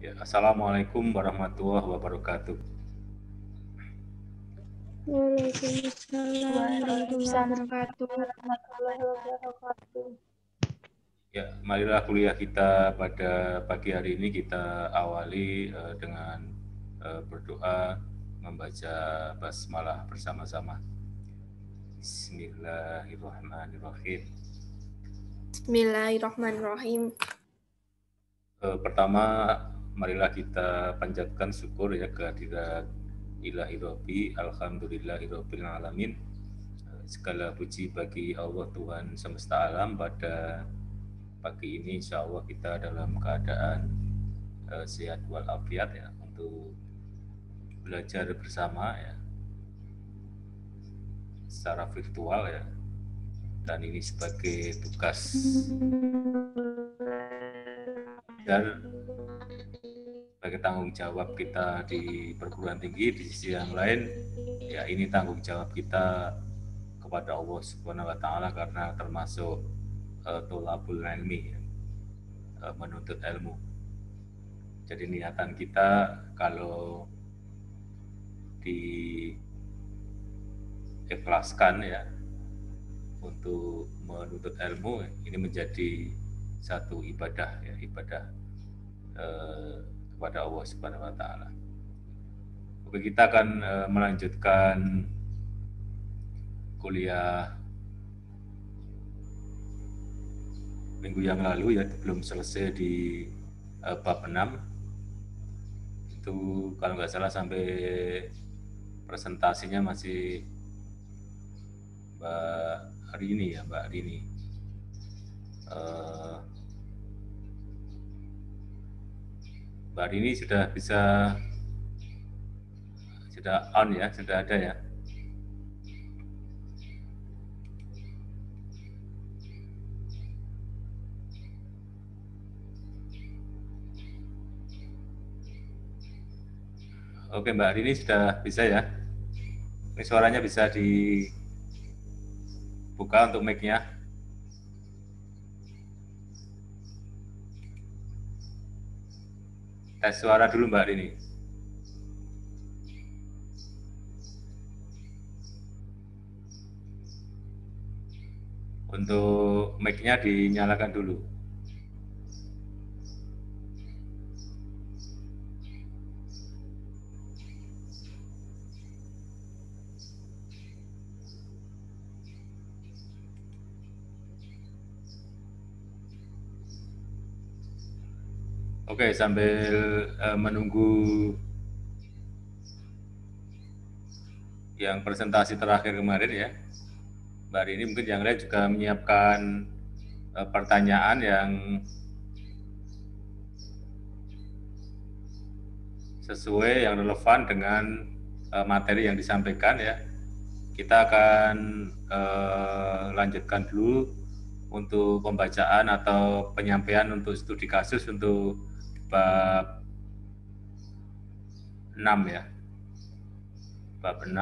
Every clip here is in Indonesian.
Ya, Assalamualaikum warahmatullahi wabarakatuh. Waalaikumsalam warahmatullahi Waalaikumsalam wabarakatuh. warahmatullahi wabarakatuh. Ya, marilah kuliah kita pada pagi hari ini kita awali dengan berdoa, membaca basmalah bersama-sama. Bismillahirrahmanirrahim. Bismillahirrahmanirrahim. Pertama, marilah kita panjatkan syukur ya kehadirat Ilahi Rabbi, Alhamdulillahirabbil alamin. Segala puji bagi Allah Tuhan semesta alam. Pada pagi ini insya Allah kita dalam keadaan sehat walafiat ya untuk belajar bersama ya secara virtual ya, dan ini sebagai tugas dan sebagai tanggung jawab kita di perguruan tinggi. Di sisi yang lain ya ini tanggung jawab kita kepada Allah Subhanahu wa taala karena termasuk tholabul ilmi, menuntut ilmu. Jadi niatan kita kalau diikhlaskan ya untuk menuntut ilmu, ini menjadi satu ibadah ya, ibadah kepada Allah Subhanahu wa taala. Oke, kita akan melanjutkan kuliah minggu yang lalu ya, belum selesai di bab 6. Itu kalau nggak salah sampai presentasinya masih Mbak Rini ya, Mbak Rini. Mbak Rini sudah on ya, sudah ada ya. Oke, Mbak Rini sudah bisa ya. Ini suaranya bisa dibuka untuk mic-nya. Tes suara dulu Mbak Rini. Untuk mic-nya dinyalakan dulu. Oke, sambil menunggu yang presentasi terakhir kemarin ya, Mbak Rini mungkin yang lain juga menyiapkan pertanyaan yang sesuai, yang relevan dengan materi yang disampaikan ya. Kita akan lanjutkan dulu untuk pembacaan atau penyampaian untuk studi kasus untuk bab 6 ya. Bab 6.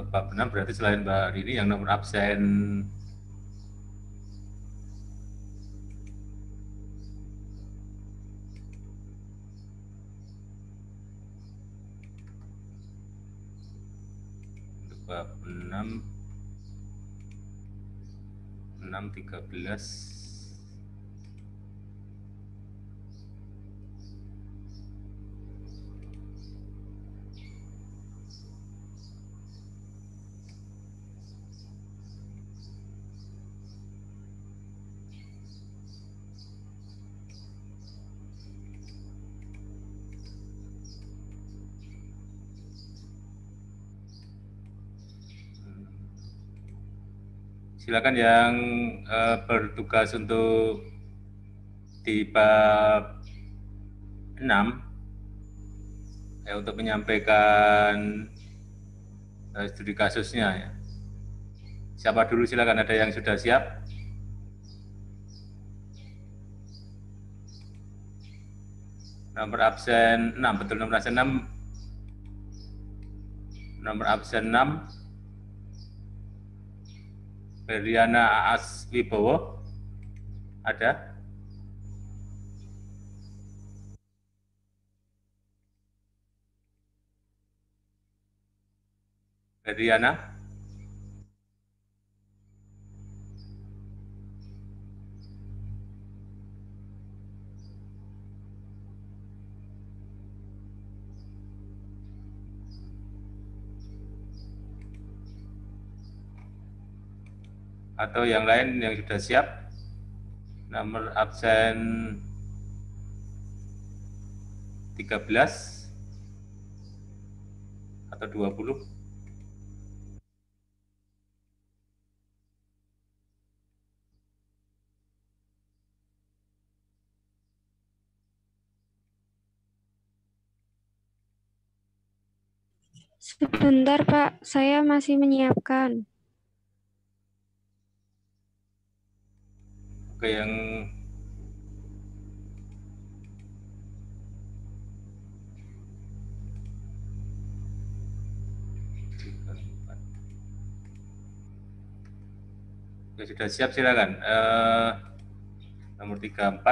Bab 6 berarti selain Mbak Rini yang nomor absen untuk bab 6 13. Silakan yang bertugas untuk di bab 6 ya, untuk menyampaikan studi kasusnya ya. Siapa dulu, silakan, ada yang sudah siap? Nomor absen 6, betul, nomor absen 6. Nomor absen 6. Feriana Aas Wibowo ada? Feriana? Atau yang lain yang sudah siap? Nomor absen 13 atau 20? Sebentar, Pak. Saya masih menyiapkan. Oke, yang sudah siap silakan. Nomor 34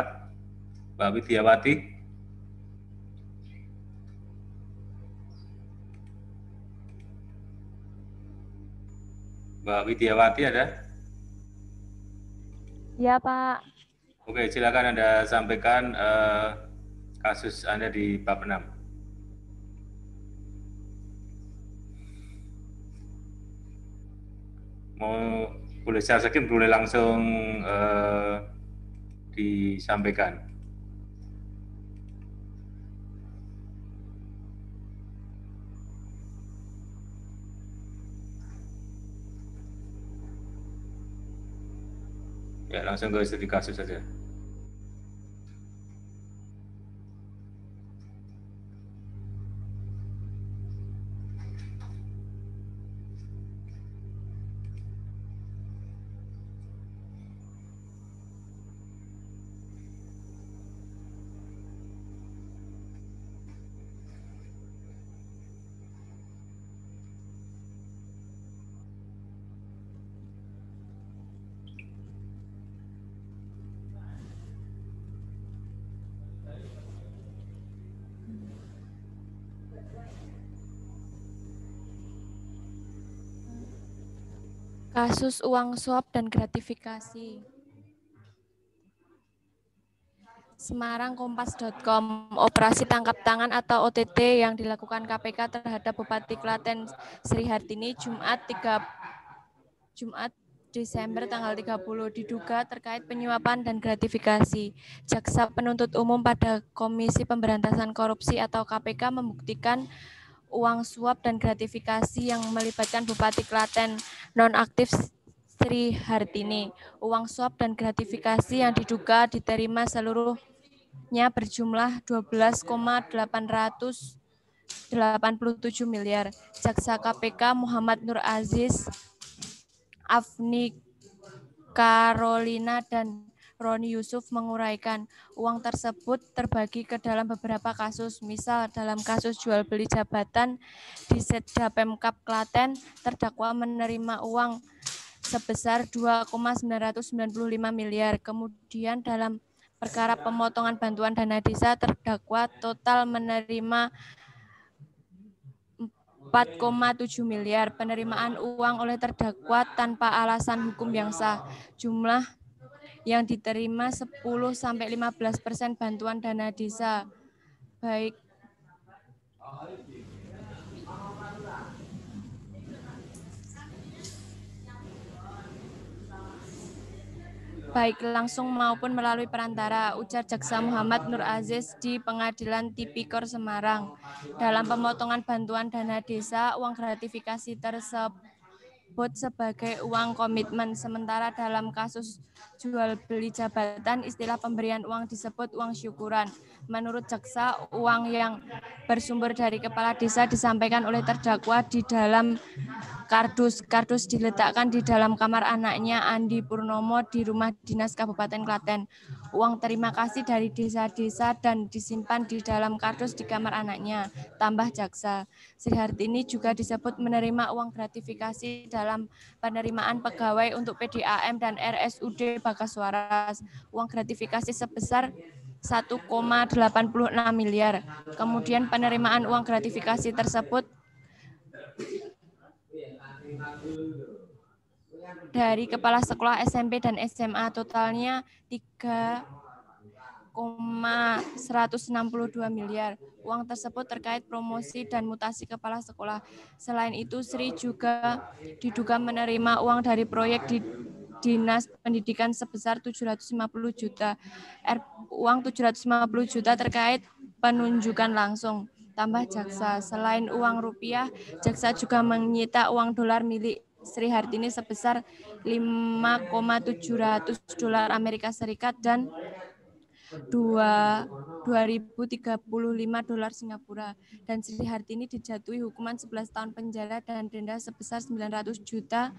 Mbak Widiawati. Mbak Widiawati ada? Ya, Pak. Oke, silakan Anda sampaikan kasus Anda di bab 6. Mau boleh secara sedikit, boleh langsung disampaikan. Ya, langsung ke studi kasus saja. Kasus uang suap dan gratifikasi. Semarang Kompas.com, operasi tangkap tangan atau OTT yang dilakukan KPK terhadap Bupati Klaten Sri Hartini Jumat Desember tanggal 30 diduga terkait penyuapan dan gratifikasi. Jaksa penuntut umum pada Komisi Pemberantasan Korupsi atau KPK membuktikan uang suap dan gratifikasi yang melibatkan Bupati Klaten nonaktif Sri Hartini. Uang suap dan gratifikasi yang diduga diterima seluruhnya berjumlah 12,887 miliar. Jaksa KPK Muhammad Nur Aziz, Afni Carolina, dan Roni Yusuf menguraikan uang tersebut terbagi ke dalam beberapa kasus. Misal dalam kasus jual beli jabatan di Setda Pemkab Klaten, terdakwa menerima uang sebesar 2,995 miliar. Kemudian dalam perkara pemotongan bantuan dana desa, terdakwa total menerima 4,7 miliar. Penerimaan uang oleh terdakwa tanpa alasan hukum yang sah. Jumlah yang diterima 10-15% bantuan dana desa, baik langsung maupun melalui perantara, ujar Jaksa Muhammad Nur Aziz di Pengadilan Tipikor Semarang. Dalam pemotongan bantuan dana desa, uang gratifikasi tersebut sebagai uang komitmen, sementara dalam kasus jual beli jabatan, istilah pemberian uang disebut uang syukuran. Menurut jaksa, uang yang bersumber dari kepala desa disampaikan oleh terdakwa di dalam kardus. Kardus diletakkan di dalam kamar anaknya Andi Purnomo di rumah dinas Kabupaten Klaten. Uang terima kasih dari desa-desa dan disimpan di dalam kardus di kamar anaknya. Tambah jaksa. Sri Hartini juga disebut menerima uang gratifikasi dalam penerimaan pegawai untuk PDAM dan RSUD Bagaswaras. Uang gratifikasi sebesar 1,86 miliar. Kemudian penerimaan uang gratifikasi tersebut dari kepala sekolah SMP dan SMA totalnya 3,162 miliar. Uang tersebut terkait promosi dan mutasi kepala sekolah. Selain itu, Sri juga diduga menerima uang dari proyek di Dinas Pendidikan sebesar 750 juta. Uang 750 juta terkait penunjukan langsung. Tambah jaksa. Selain uang rupiah, jaksa juga menyita uang dolar milik Sri Hartini sebesar 5,700 dolar Amerika Serikat dan 2.035 dolar Singapura. Dan Sri Hartini dijatuhi hukuman 11 tahun penjara dan denda sebesar 900 juta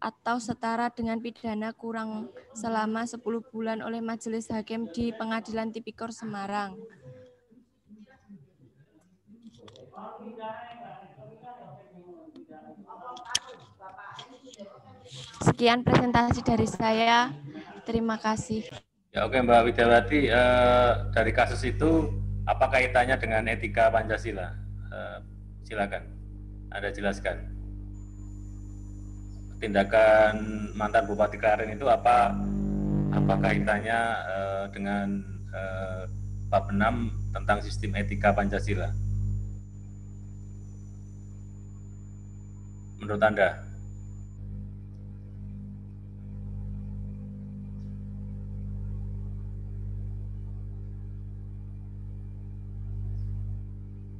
atau setara dengan pidana kurang selama 10 bulan oleh Majelis Hakim di Pengadilan Tipikor Semarang. Sekian presentasi dari saya. Terima kasih. Ya, oke Mbak Widiawati, dari kasus itu apa kaitannya dengan etika Pancasila? Silakan, Anda jelaskan. Tindakan mantan Bupati Klaten itu apa kaitannya dengan bab 6 tentang sistem etika Pancasila? Menurut Anda?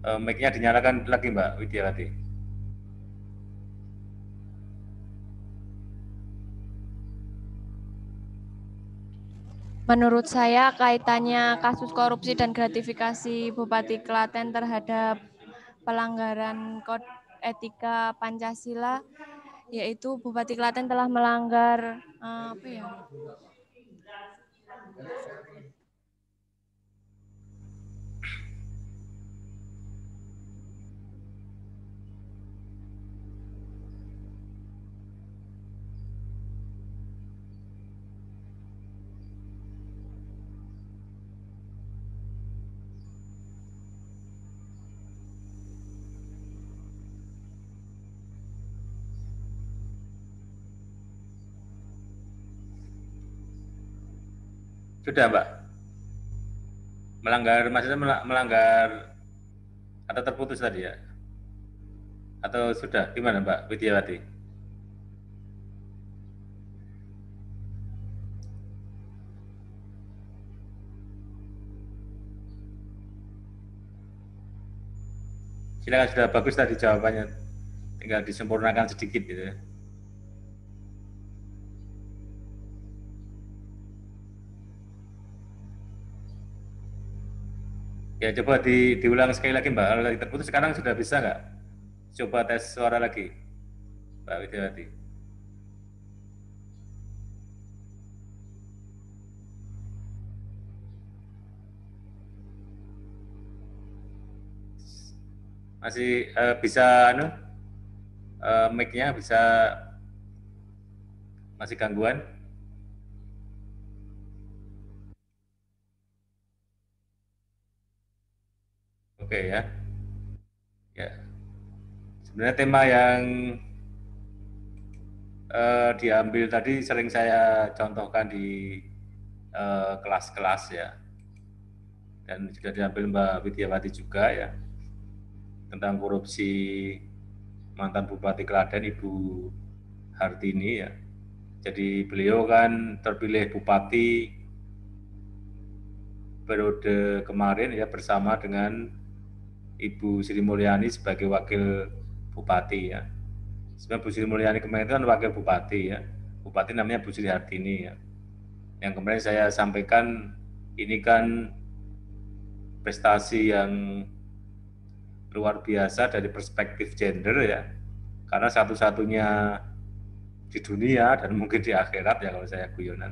Mic-nya dinyalakan lagi Mbak Widiawati. Menurut saya kaitannya kasus korupsi dan gratifikasi Bupati Klaten terhadap pelanggaran kode etika Pancasila, yaitu Bupati Klaten telah melanggar Sudah Mbak? Maksudnya melanggar atau terputus tadi ya? Atau sudah? Gimana Mbak Widiawati? Silakan, sudah bagus tadi jawabannya, tinggal disempurnakan sedikit gitu ya. Ya coba diulang sekali lagi Mbak, kalau tadi terputus sekarang sudah bisa nggak? Coba tes suara lagi Mbak Widiawati. Masih bisa mic-nya bisa masih gangguan? Oke ya. Ya. Sebenarnya tema yang diambil tadi sering saya contohkan di kelas-kelas ya. Dan sudah diambil Mbak Widiawati juga ya. Tentang korupsi mantan Bupati Klaten Ibu Hartini ya. Jadi beliau kan terpilih bupati periode kemarin ya bersama dengan Ibu Sri Mulyani sebagai wakil bupati ya. Sebenarnya Bu Sri Mulyani kemarin itu kan wakil bupati ya. Bupati namanya Bu Sri Hartini ya. Yang kemarin saya sampaikan ini kan prestasi yang luar biasa dari perspektif gender ya. karena satu-satunya di dunia dan mungkin di akhirat ya kalau saya guyonan,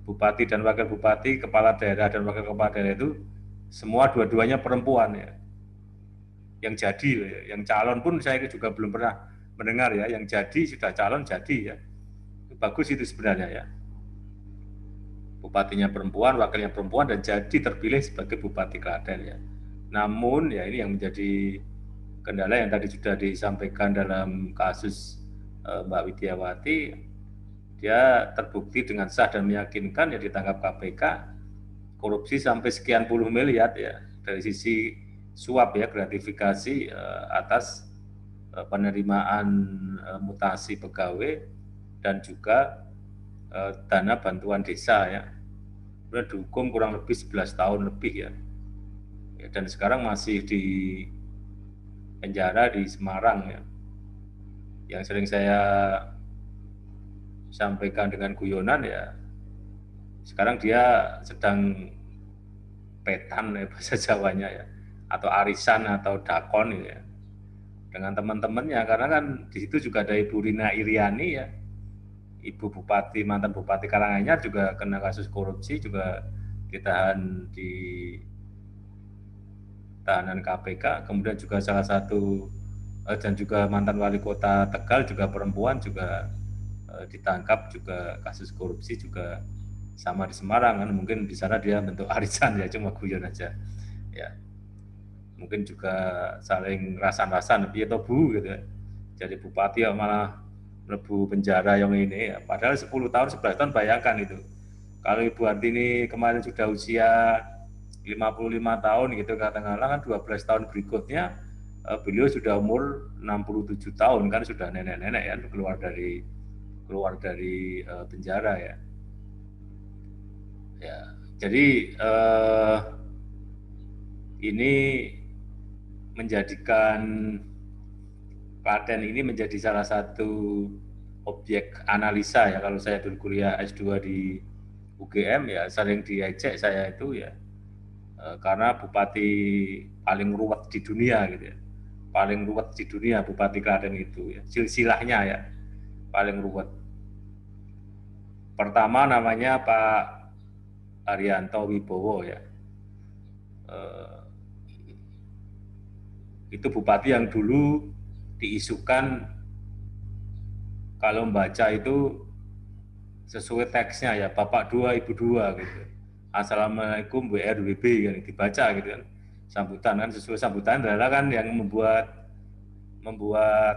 bupati dan wakil bupati, kepala daerah dan wakil kepala daerah itu semua dua-duanya perempuan ya. Yang jadi, yang calon pun saya juga belum pernah mendengar ya, yang jadi sudah calon jadi ya. Bagus itu sebenarnya ya. Bupatinya perempuan, wakilnya perempuan, dan jadi terpilih sebagai Bupati Klaten ya. Namun ya ini yang menjadi kendala yang tadi sudah disampaikan dalam kasus Mbak Widiawati, dia terbukti dengan sah dan meyakinkan ya ditangkap KPK, korupsi sampai sekian puluh miliar ya, dari sisi suap ya, gratifikasi atas penerimaan mutasi pegawai dan juga dana bantuan desa ya. Sudah dihukum kurang lebih 11 tahun lebih ya. Dan sekarang masih di penjara di Semarang ya. Yang sering saya sampaikan dengan guyonan ya, sekarang dia sedang petan ya bahasa Jawanya ya, atau arisan atau dakon ya, dengan teman-temannya, karena kan di situ juga ada Ibu Rina Iriani ya, Ibu Bupati, mantan Bupati Karanganyar juga kena kasus korupsi, juga ditahan di tahanan KPK. Kemudian juga salah satu dan juga mantan wali kota Tegal juga perempuan juga ditangkap juga kasus korupsi juga sama di Semarang kan. Mungkin di sana dia bentuk arisan ya, cuma guyon aja ya. Mungkin juga saling rasan-rasan piye to Bu gitu ya. Jadi bupati ya malah mlebu penjara yang ini ya. Padahal 10 tahun 11 tahun bayangkan itu. Kalau Ibu Hartini kemarin sudah usia 55 tahun gitu katakanlah, kan 12 tahun berikutnya beliau sudah umur 67 tahun kan, sudah nenek-nenek ya, keluar dari penjara ya. Ya, jadi ini menjadikan Klaten ini menjadi salah satu objek analisa ya. Kalau saya dulu kuliah S2 di UGM ya, sering diajak saya itu ya, karena bupati paling ruwet di dunia gitu ya, paling ruwet di dunia Bupati Klaten itu ya, silsilahnya ya paling ruwet. Pertama namanya Pak Haryanto Wibowo ya, itu bupati yang dulu diisukan kalau membaca itu sesuai teksnya ya, Bapak 2 Ibu 2 gitu. Assalamualaikum WRWB kan dibaca gitu kan. Sambutan kan sesuai sambutan adalah kan yang membuat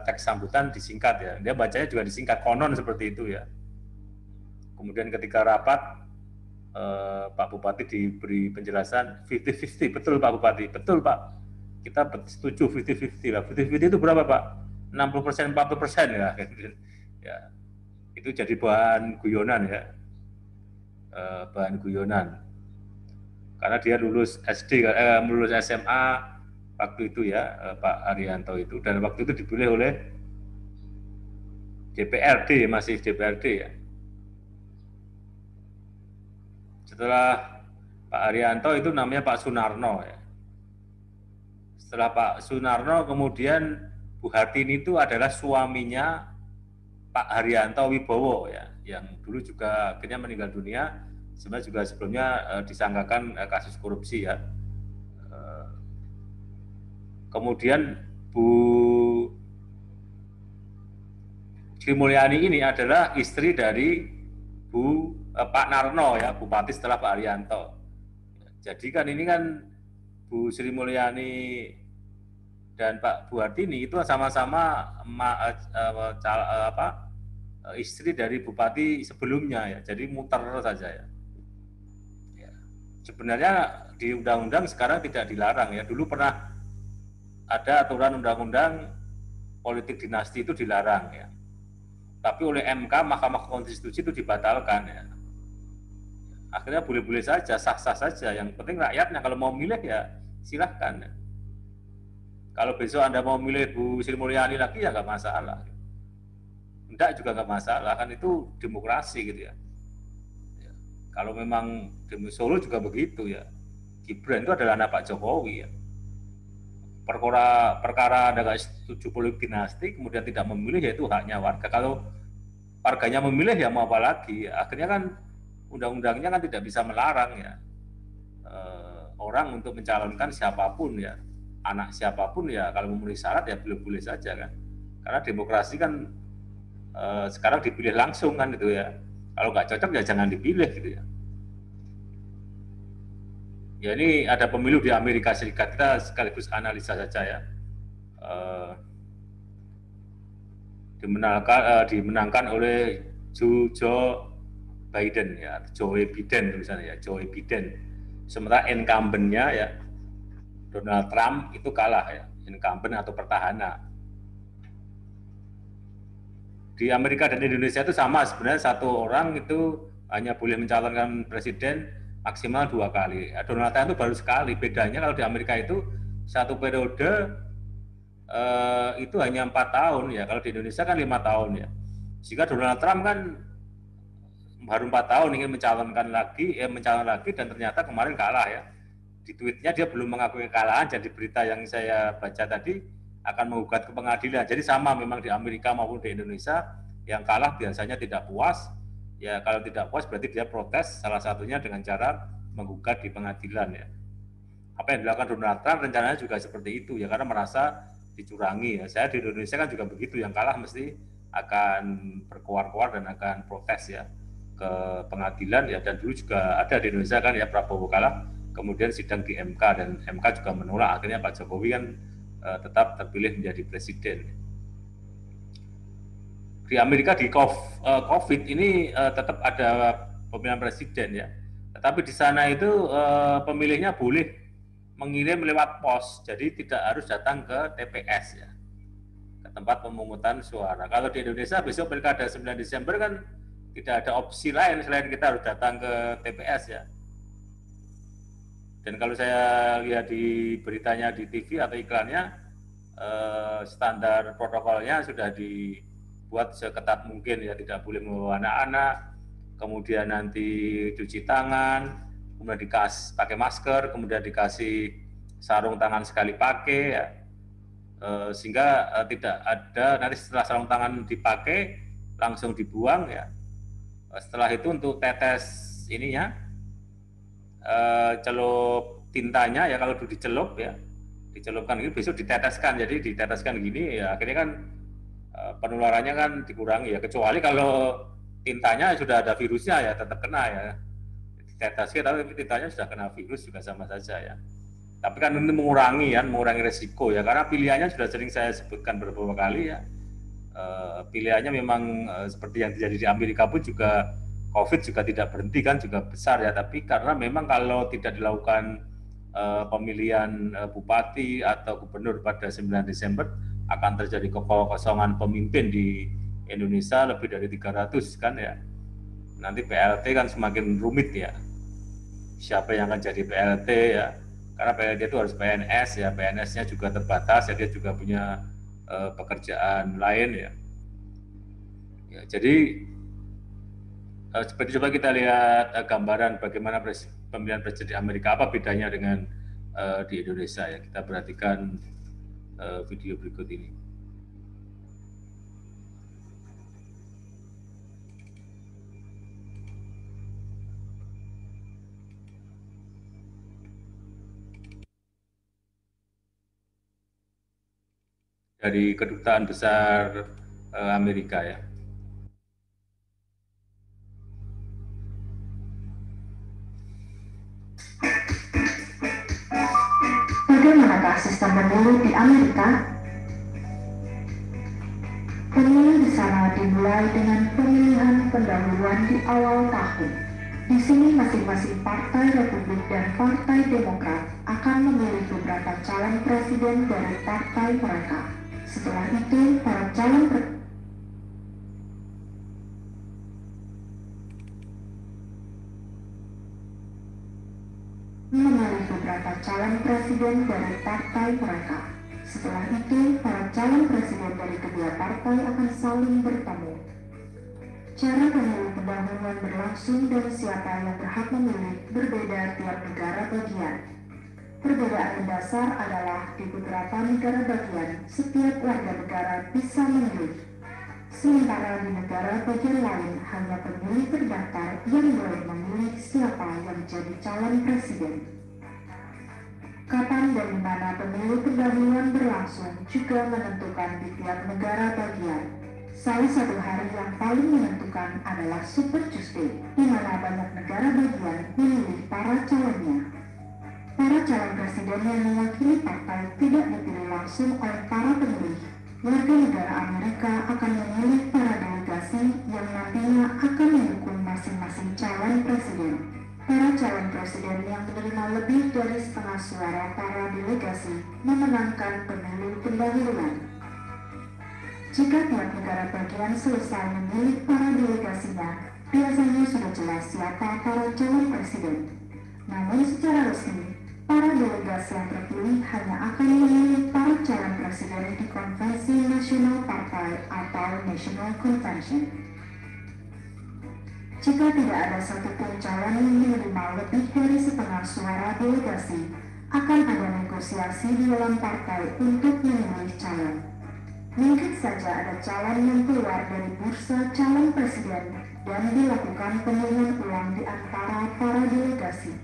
teks sambutan disingkat ya. Dia bacanya juga disingkat, konon seperti itu ya. Kemudian ketika rapat Pak Bupati diberi penjelasan 50-50, betul Pak Bupati, betul Pak. Kita setuju 50-50 lah. 50-50 itu berapa Pak? 60%, 40% ya. Ya. Itu jadi bahan guyonan ya. Bahan guyonan. Karena dia lulus lulus SMA waktu itu ya, Pak Haryanto itu, dan waktu itu dipilih oleh DPRD, masih DPRD ya. Setelah Pak Haryanto itu namanya Pak Sunarno ya. Setelah Pak Sunarno kemudian Bu Hartini itu adalah suaminya Pak Haryanto Wibowo ya, yang dulu juga akhirnya meninggal dunia. Sebenarnya juga sebelumnya disangkakan kasus korupsi ya. Kemudian Bu Sri Mulyani ini adalah istri dari Pak Narno ya, bupati setelah Pak Haryanto. Jadi kan ini kan Bu Sri Mulyani dan Pak Bu Hartini itu sama-sama istri dari bupati sebelumnya ya. Jadi muter saja ya. Sebenarnya di undang-undang sekarang tidak dilarang ya. Dulu pernah ada aturan undang-undang politik dinasti itu dilarang ya. Tapi oleh MK, Mahkamah Konstitusi itu dibatalkan ya. Akhirnya boleh-boleh saja, sah-sah saja. Yang penting rakyatnya kalau mau milih ya silahkan ya. Kalau besok Anda mau milih Bu Sri Mulyani lagi ya nggak masalah. Enggak juga nggak masalah, kan itu demokrasi gitu ya. Kalau memang di Solo juga begitu ya. Gibran itu adalah anak Pak Jokowi ya. perkara ada nggak setuju politik dinasti, kemudian tidak memilih, yaitu haknya warga. Kalau warganya memilih ya mau apa lagi? Akhirnya kan undang-undangnya kan tidak bisa melarang ya orang untuk mencalonkan siapapun ya, anak siapapun ya, kalau memenuhi syarat ya boleh-boleh saja kan. Karena demokrasi kan sekarang dipilih langsung kan gitu ya. Kalau nggak cocok ya jangan dipilih gitu ya. Ya ini ada pemilu di Amerika Serikat, kita sekaligus analisa saja ya. Dimenangkan oleh Joe Biden ya, Joe Biden misalnya ya, Joe Biden. Sementara incumbent-nya ya Donald Trump itu kalah ya, incumbent atau petahana. Di Amerika dan Indonesia itu sama sebenarnya, satu orang itu hanya boleh mencalonkan presiden maksimal 2 kali. Donald Trump itu baru sekali. Bedanya kalau di Amerika itu satu periode itu hanya 4 tahun ya. Kalau di Indonesia kan 5 tahun ya. Jika Donald Trump kan baru 4 tahun ingin mencalon lagi dan ternyata kemarin kalah ya. Di tweetnya dia belum mengakui kekalahan, jadi berita yang saya baca tadi akan menggugat ke pengadilan. Jadi sama memang di Amerika maupun di Indonesia, yang kalah biasanya tidak puas. Ya kalau tidak puas berarti dia protes, salah satunya dengan cara menggugat di pengadilan ya. Apa yang dilakukan Donald Trump rencananya juga seperti itu ya, karena merasa dicurangi ya. Saya di Indonesia kan juga begitu, yang kalah mesti akan berkoar-koar dan akan protes ya ke pengadilan ya. Dan dulu juga ada di Indonesia kan ya, Prabowo kalah, kemudian sidang di MK dan MK juga menolak, akhirnya Pak Jokowi kan tetap terpilih menjadi presiden. Di Amerika di COVID ini tetap ada pemilihan presiden ya, tetapi di sana itu pemilihnya boleh mengirim lewat pos, jadi tidak harus datang ke TPS ya, ke tempat pemungutan suara. Kalau di Indonesia besok pilkada 9 Desember kan tidak ada opsi lain selain kita harus datang ke TPS ya. Dan kalau saya lihat di beritanya di TV atau iklannya, standar protokolnya sudah dibuat seketat mungkin ya, tidak boleh membawa anak-anak, kemudian nanti cuci tangan, kemudian pakai masker, kemudian dikasih sarung tangan sekali pakai ya, sehingga tidak ada nanti setelah sarung tangan dipakai langsung dibuang ya. Setelah itu untuk tetes ininya, celup tintanya ya, kalau itu dicelup ya, dicelupkan gitu, besok diteteskan, jadi diteteskan gini ya, akhirnya kan penularannya kan dikurangi ya, kecuali kalau tintanya sudah ada virusnya ya tetap kena ya, diteteskan tapi tintanya sudah kena virus juga sama saja ya. Tapi kan ini mengurangi resiko ya, karena pilihannya sudah sering saya sebutkan beberapa kali ya, pilihannya memang seperti yang terjadi di Amerika pun juga COVID juga tidak berhenti kan, juga besar ya, tapi karena memang kalau tidak dilakukan pemilihan bupati atau gubernur pada 9 Desember akan terjadi kekosongan pemimpin di Indonesia lebih dari 300 kan ya. Nanti PLT kan semakin rumit ya, siapa yang akan jadi PLT ya, karena PLT itu harus PNS ya, PNS-nya juga terbatas ya, dia juga punya pekerjaan lain ya. Ya jadi seperti coba kita lihat gambaran bagaimana pemilihan presiden di Amerika, apa bedanya dengan di Indonesia ya. Kita perhatikan video berikut ini. Dari Kedutaan Besar Amerika ya. Bagaimanakah sistem pemilu di Amerika? Pemilu di sana dimulai dengan pemilihan pendahuluan di awal tahun. Di sini masing-masing Partai Republik dan Partai Demokrat akan memilih beberapa calon presiden dari partai mereka. Setelah itu, para calon memilih beberapa calon presiden dari partai mereka. Setelah itu, para calon presiden dari kedua partai akan saling bertemu. Cara pemilu pendahuluan berlangsung dan siapa yang berhak memilih berbeda tiap negara bagian. Perbedaan mendasar adalah di beberapa negara bagian, setiap warga negara bisa memilih. Sementara di negara bagian lain, hanya pemilih terdaftar yang boleh memilih siapa yang jadi calon presiden. Kapan dan di mana pemilu pendahuluan berlangsung juga menentukan di tiap negara bagian. Salah satu hari yang paling menentukan adalah Super Tuesday, di mana banyak negara bagian memilih para calonnya. Para calon presiden yang mewakili partai tidak dipilih langsung oleh para pemilih. Warga negara Amerika akan memilih para delegasi yang nantinya akan mendukung masing-masing calon presiden. Para calon presiden yang menerima lebih dari setengah suara para delegasi memenangkan pemilu pendahuluan. Jika tiap negara bagian selesai memilih para delegasinya, biasanya sudah jelas siapa para calon presiden. Namun secara resmi, para delegasi yang terpilih hanya akan memilih para calon presiden di konvensi nasional partai atau National Convention. Jika tidak ada satupun calon yang menerima lebih dari setengah suara delegasi, akan ada negosiasi di dalam partai untuk memilih calon. Mungkin saja ada calon yang keluar dari bursa calon presiden dan dilakukan pemilihan ulang di antara para delegasi.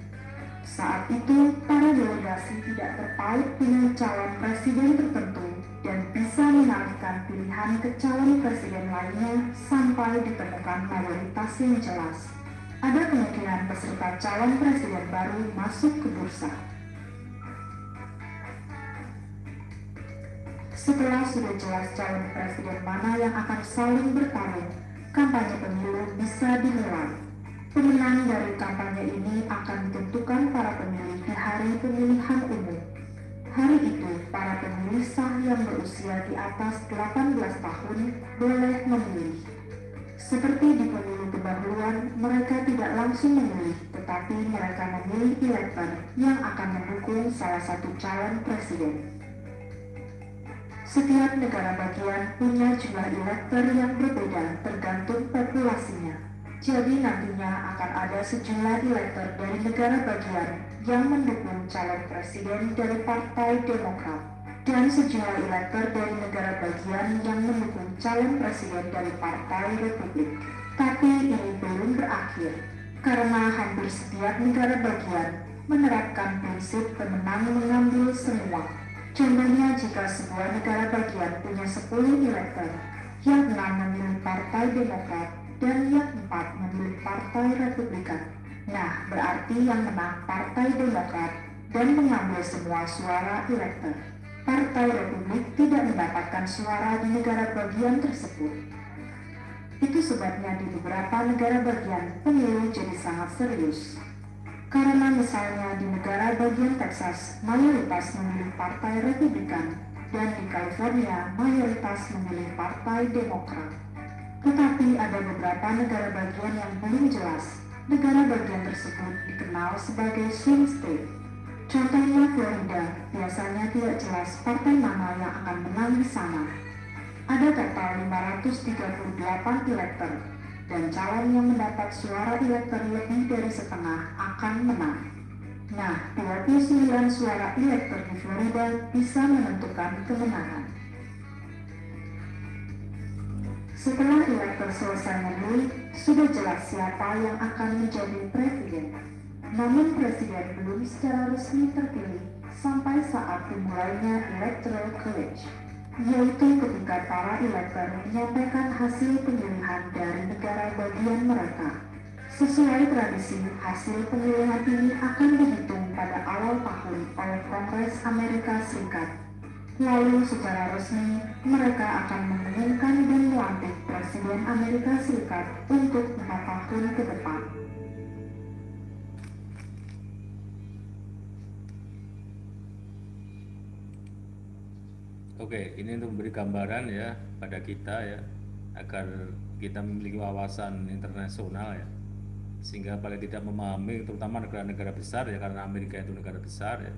Saat itu, para delegasi tidak terpaut dengan calon presiden tertentu dan bisa mengalihkan pilihan ke calon presiden lainnya sampai ditemukan mayoritas yang jelas. Ada kemungkinan peserta calon presiden baru masuk ke bursa. Setelah sudah jelas calon presiden mana yang akan saling bertarung, kampanye pemilu bisa dimulai. Pemenang dari kampanye ini akan ditentukan para pemilih di hari pemilihan umum. Hari itu, para pemilih sah yang berusia di atas 18 tahun boleh memilih. Seperti di pemilu pendahuluan, mereka tidak langsung memilih, tetapi mereka memilih elektor yang akan mendukung salah satu calon presiden. Setiap negara bagian punya jumlah elektor yang berbeda tergantung populasinya. Jadi nantinya akan ada sejumlah elektor dari negara bagian yang mendukung calon presiden dari Partai Demokrat dan sejumlah elektor dari negara bagian yang mendukung calon presiden dari Partai Republik. Tapi ini belum berakhir, karena hampir setiap negara bagian menerapkan prinsip pemenang mengambil semua. Contohnya, jika sebuah negara bagian punya 10 elektor, yang 6 memilih Partai Demokrat dan yang 4 memilih Partai Republikan. Nah, berarti yang menang Partai Demokrat dan mengambil semua suara elektor. Partai Republik tidak mendapatkan suara di negara bagian tersebut. Itu sebabnya di beberapa negara bagian pemilu jadi sangat serius. Karena misalnya di negara bagian Texas mayoritas memilih Partai Republikan dan di California mayoritas memilih Partai Demokrat. Tetapi ada beberapa negara bagian yang belum jelas. Negara bagian tersebut dikenal sebagai swing state. Contohnya Florida, biasanya tidak jelas partai mana yang akan menang di sana. Ada total 538 elektor, dan calon yang mendapat suara elektor lebih dari setengah akan menang. Nah, 29 suara elektor di Florida bisa menentukan kemenangan. Setelah elektor selesai memilih, sudah jelas siapa yang akan menjadi presiden. Namun presiden belum secara resmi terpilih sampai saat dimulainya Electoral College, yaitu ketika para elektor menyampaikan hasil pemilihan dari negara bagian mereka. Sesuai tradisi, hasil pemilihan ini akan dihitung pada awal tahun oleh Kongres Amerika Serikat. Lalu secara resmi, mereka akan mengumumkan dan melantik Presiden Amerika Serikat untuk 4 tahun ke depan. Oke, ini untuk memberi gambaran ya pada kita ya, agar kita memiliki wawasan internasional ya, sehingga paling tidak memahami terutama negara-negara besar ya, karena Amerika itu negara besar ya,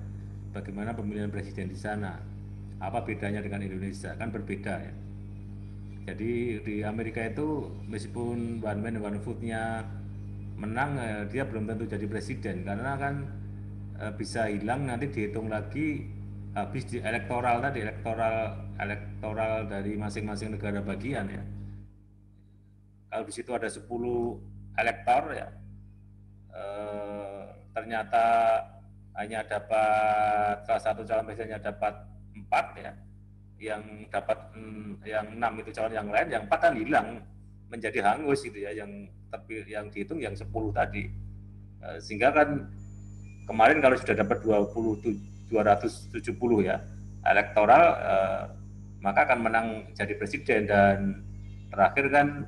bagaimana pemilihan presiden di sana, apa bedanya dengan Indonesia, kan berbeda ya. Jadi di Amerika itu meskipun one man one vote-nya menang, dia belum tentu jadi presiden, karena kan bisa hilang, nanti dihitung lagi habis di elektoral tadi, elektoral dari masing-masing negara bagian ya. Kalau di situ ada 10 elektor ya, ternyata hanya dapat salah satu calon presidennya dapat 4 ya, yang dapat yang 6 itu calon yang lain, yang 4 kan hilang menjadi hangus gitu ya, yang dihitung yang 10 tadi. Sehingga kan kemarin kalau sudah dapat 270 ya elektoral, maka akan menang jadi presiden. Dan terakhir kan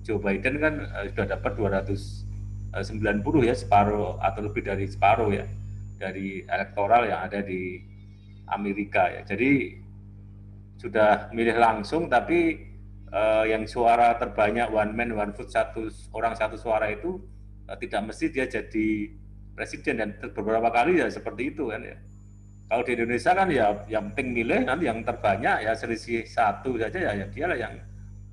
Joe Biden kan sudah dapat 290 ya, separuh atau lebih dari separuh ya dari elektoral yang ada di Amerika ya. Jadi sudah milih langsung, tapi yang suara terbanyak one man one vote, satu orang satu suara itu tidak mesti dia jadi presiden, dan beberapa kali ya seperti itu kan ya. Kalau di Indonesia kan ya yang penting milih, nanti yang terbanyak ya selisih satu saja ya dialah yang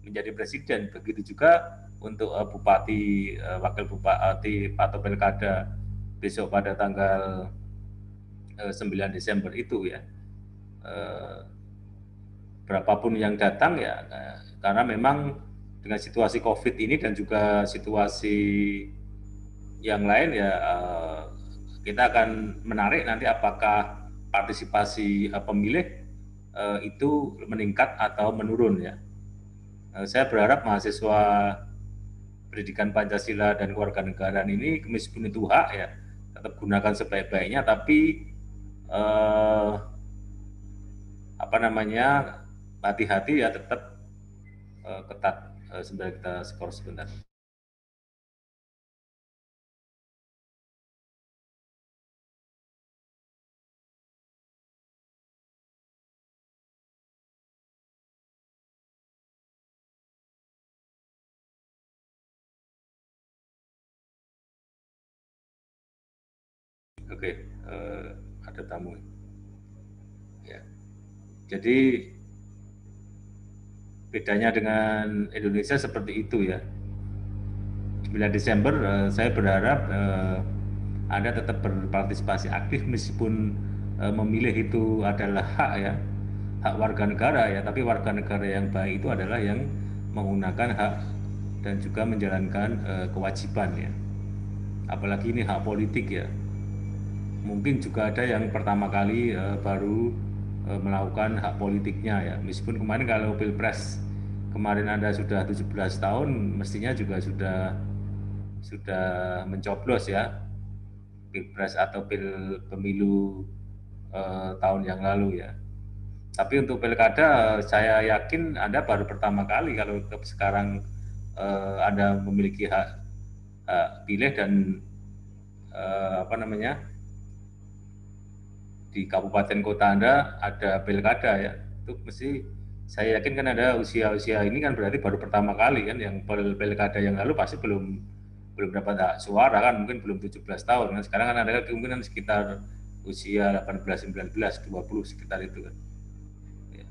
menjadi presiden. Begitu juga untuk bupati, wakil bupati atau pilkada besok pada tanggal 9 Desember itu ya. Berapapun yang datang ya, karena memang dengan situasi COVID ini dan juga situasi yang lain ya, kita akan menarik nanti apakah partisipasi pemilih itu meningkat atau menurun ya. Saya berharap mahasiswa pendidikan Pancasila dan kewarganegaraan ini, meskipun itu hak ya, tetap gunakan sebaik-baiknya, tapi hati-hati ya, tetap ketat. Sebentar, kita skor sebentar. Oke, ada tamu. Ya. Jadi bedanya dengan Indonesia seperti itu ya. 9 Desember saya berharap Anda tetap berpartisipasi aktif, meskipun memilih itu adalah hak ya, hak warga negara ya, tapi warga negara yang baik itu adalah yang menggunakan hak dan juga menjalankan kewajiban ya. Apalagi ini hak politik ya. Mungkin juga ada yang pertama kali baru melakukan hak politiknya ya. Meskipun kemarin kalau Pilpres kemarin Anda sudah 17 tahun, mestinya juga sudah mencoblos ya, Pilpres atau pemilu tahun yang lalu ya. Tapi untuk pilkada saya yakin Anda baru pertama kali kalau sekarang Anda memiliki hak pilih dan di kabupaten kota Anda ada pilkada ya. Itu mesti saya yakin kan ada usia ini kan berarti baru pertama kali kan, yang pilkada yang lalu pasti belum dapat hak suara kan, mungkin belum 17 tahun kan. Sekarang kan ada kemungkinan sekitar usia 18, 19, 20 sekitar itu kan. Ya.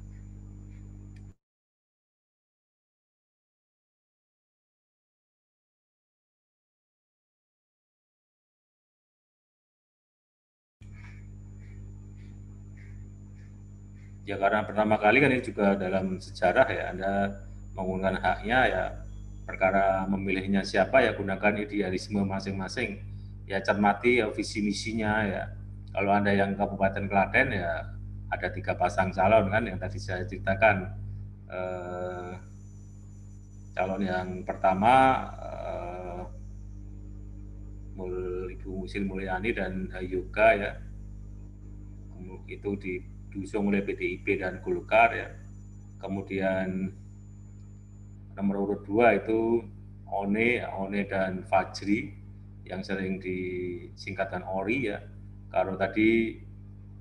Ya karena pertama kali kan ini juga dalam sejarah ya, Anda menggunakan haknya ya, perkara memilihnya siapa ya gunakan idealisme masing-masing ya, cermati ya visi misinya ya. Kalau Anda yang Kabupaten Klaten ya ada 3 pasang calon kan yang tadi saya ceritakan. Calon yang pertama Ibu Sri Mulyani dan Yoga ya, itu diusung oleh PDIP dan Golkar ya. Kemudian nomor urut 2 itu One dan Fajri yang sering disingkatkan ORI ya. Kalau tadi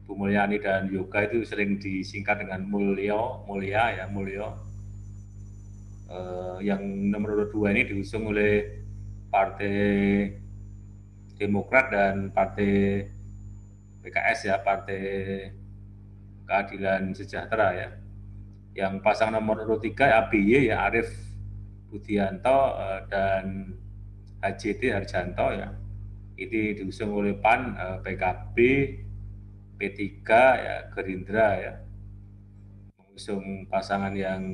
Bu Mulyani dan Yoga itu sering disingkat dengan Mulya ya, Mulyo. Yang nomor urut 2 ini diusung oleh Partai Demokrat dan Partai PKS ya, Partai Keadilan Sejahtera ya. Yang pasang nomor urut 3 ABY ya, Arief Budianto dan HJT Harjanto ya. Ini diusung oleh PAN, PKB, P3 ya, Gerindra ya. Mengusung pasangan yang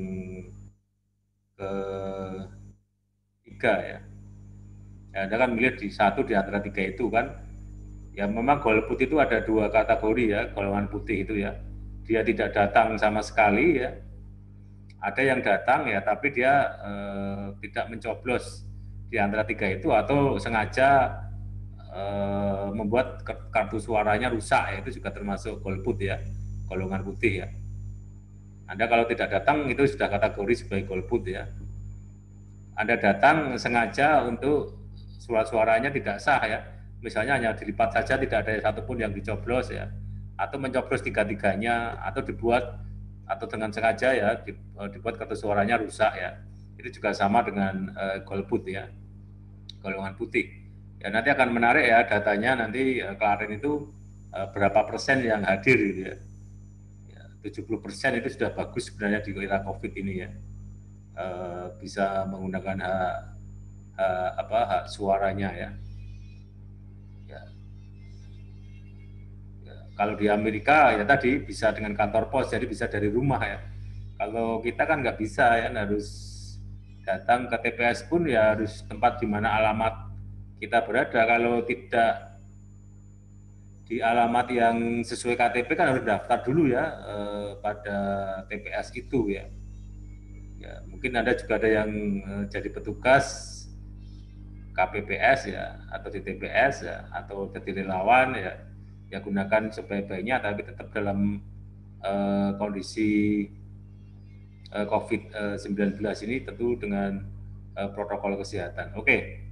ketiga ya. Ya, Anda kan melihat di satu di antara tiga itu kan, ya memang golput itu ada dua kategori ya, golongan putih itu ya. Dia tidak datang sama sekali ya. Ada yang datang ya, tapi dia tidak mencoblos di antara tiga itu atau sengaja membuat kartu suaranya rusak ya, itu juga termasuk golput ya, golongan putih ya. Anda kalau tidak datang itu sudah kategori sebagai golput ya. Anda datang sengaja untuk suara-suaranya tidak sah ya, misalnya hanya dilipat saja tidak ada satupun yang dicoblos ya, atau mencoblos tiga-tiganya, atau dibuat atau dengan sengaja ya dibuat kartu suaranya rusak ya, itu juga sama dengan golput ya, golongan putih. Ya nanti akan menarik ya datanya nanti kemarin itu berapa persen yang hadir gitu ya. 70% itu sudah bagus sebenarnya di era COVID ini ya. Bisa menggunakan hak suaranya ya. Kalau di Amerika ya tadi bisa dengan kantor pos, jadi bisa dari rumah ya. Kalau kita kan nggak bisa ya, harus datang ke TPS pun ya harus tempat di mana alamat kita berada. Kalau tidak di alamat yang sesuai KTP kan harus daftar dulu ya pada TPS itu ya. Ya, mungkin Anda juga ada yang jadi petugas KPPS ya, atau di TPS ya, atau jadi relawan ya, ya gunakan sebaik-baiknya, tapi tetap dalam kondisi COVID-19 ini tentu dengan protokol kesehatan. Oke,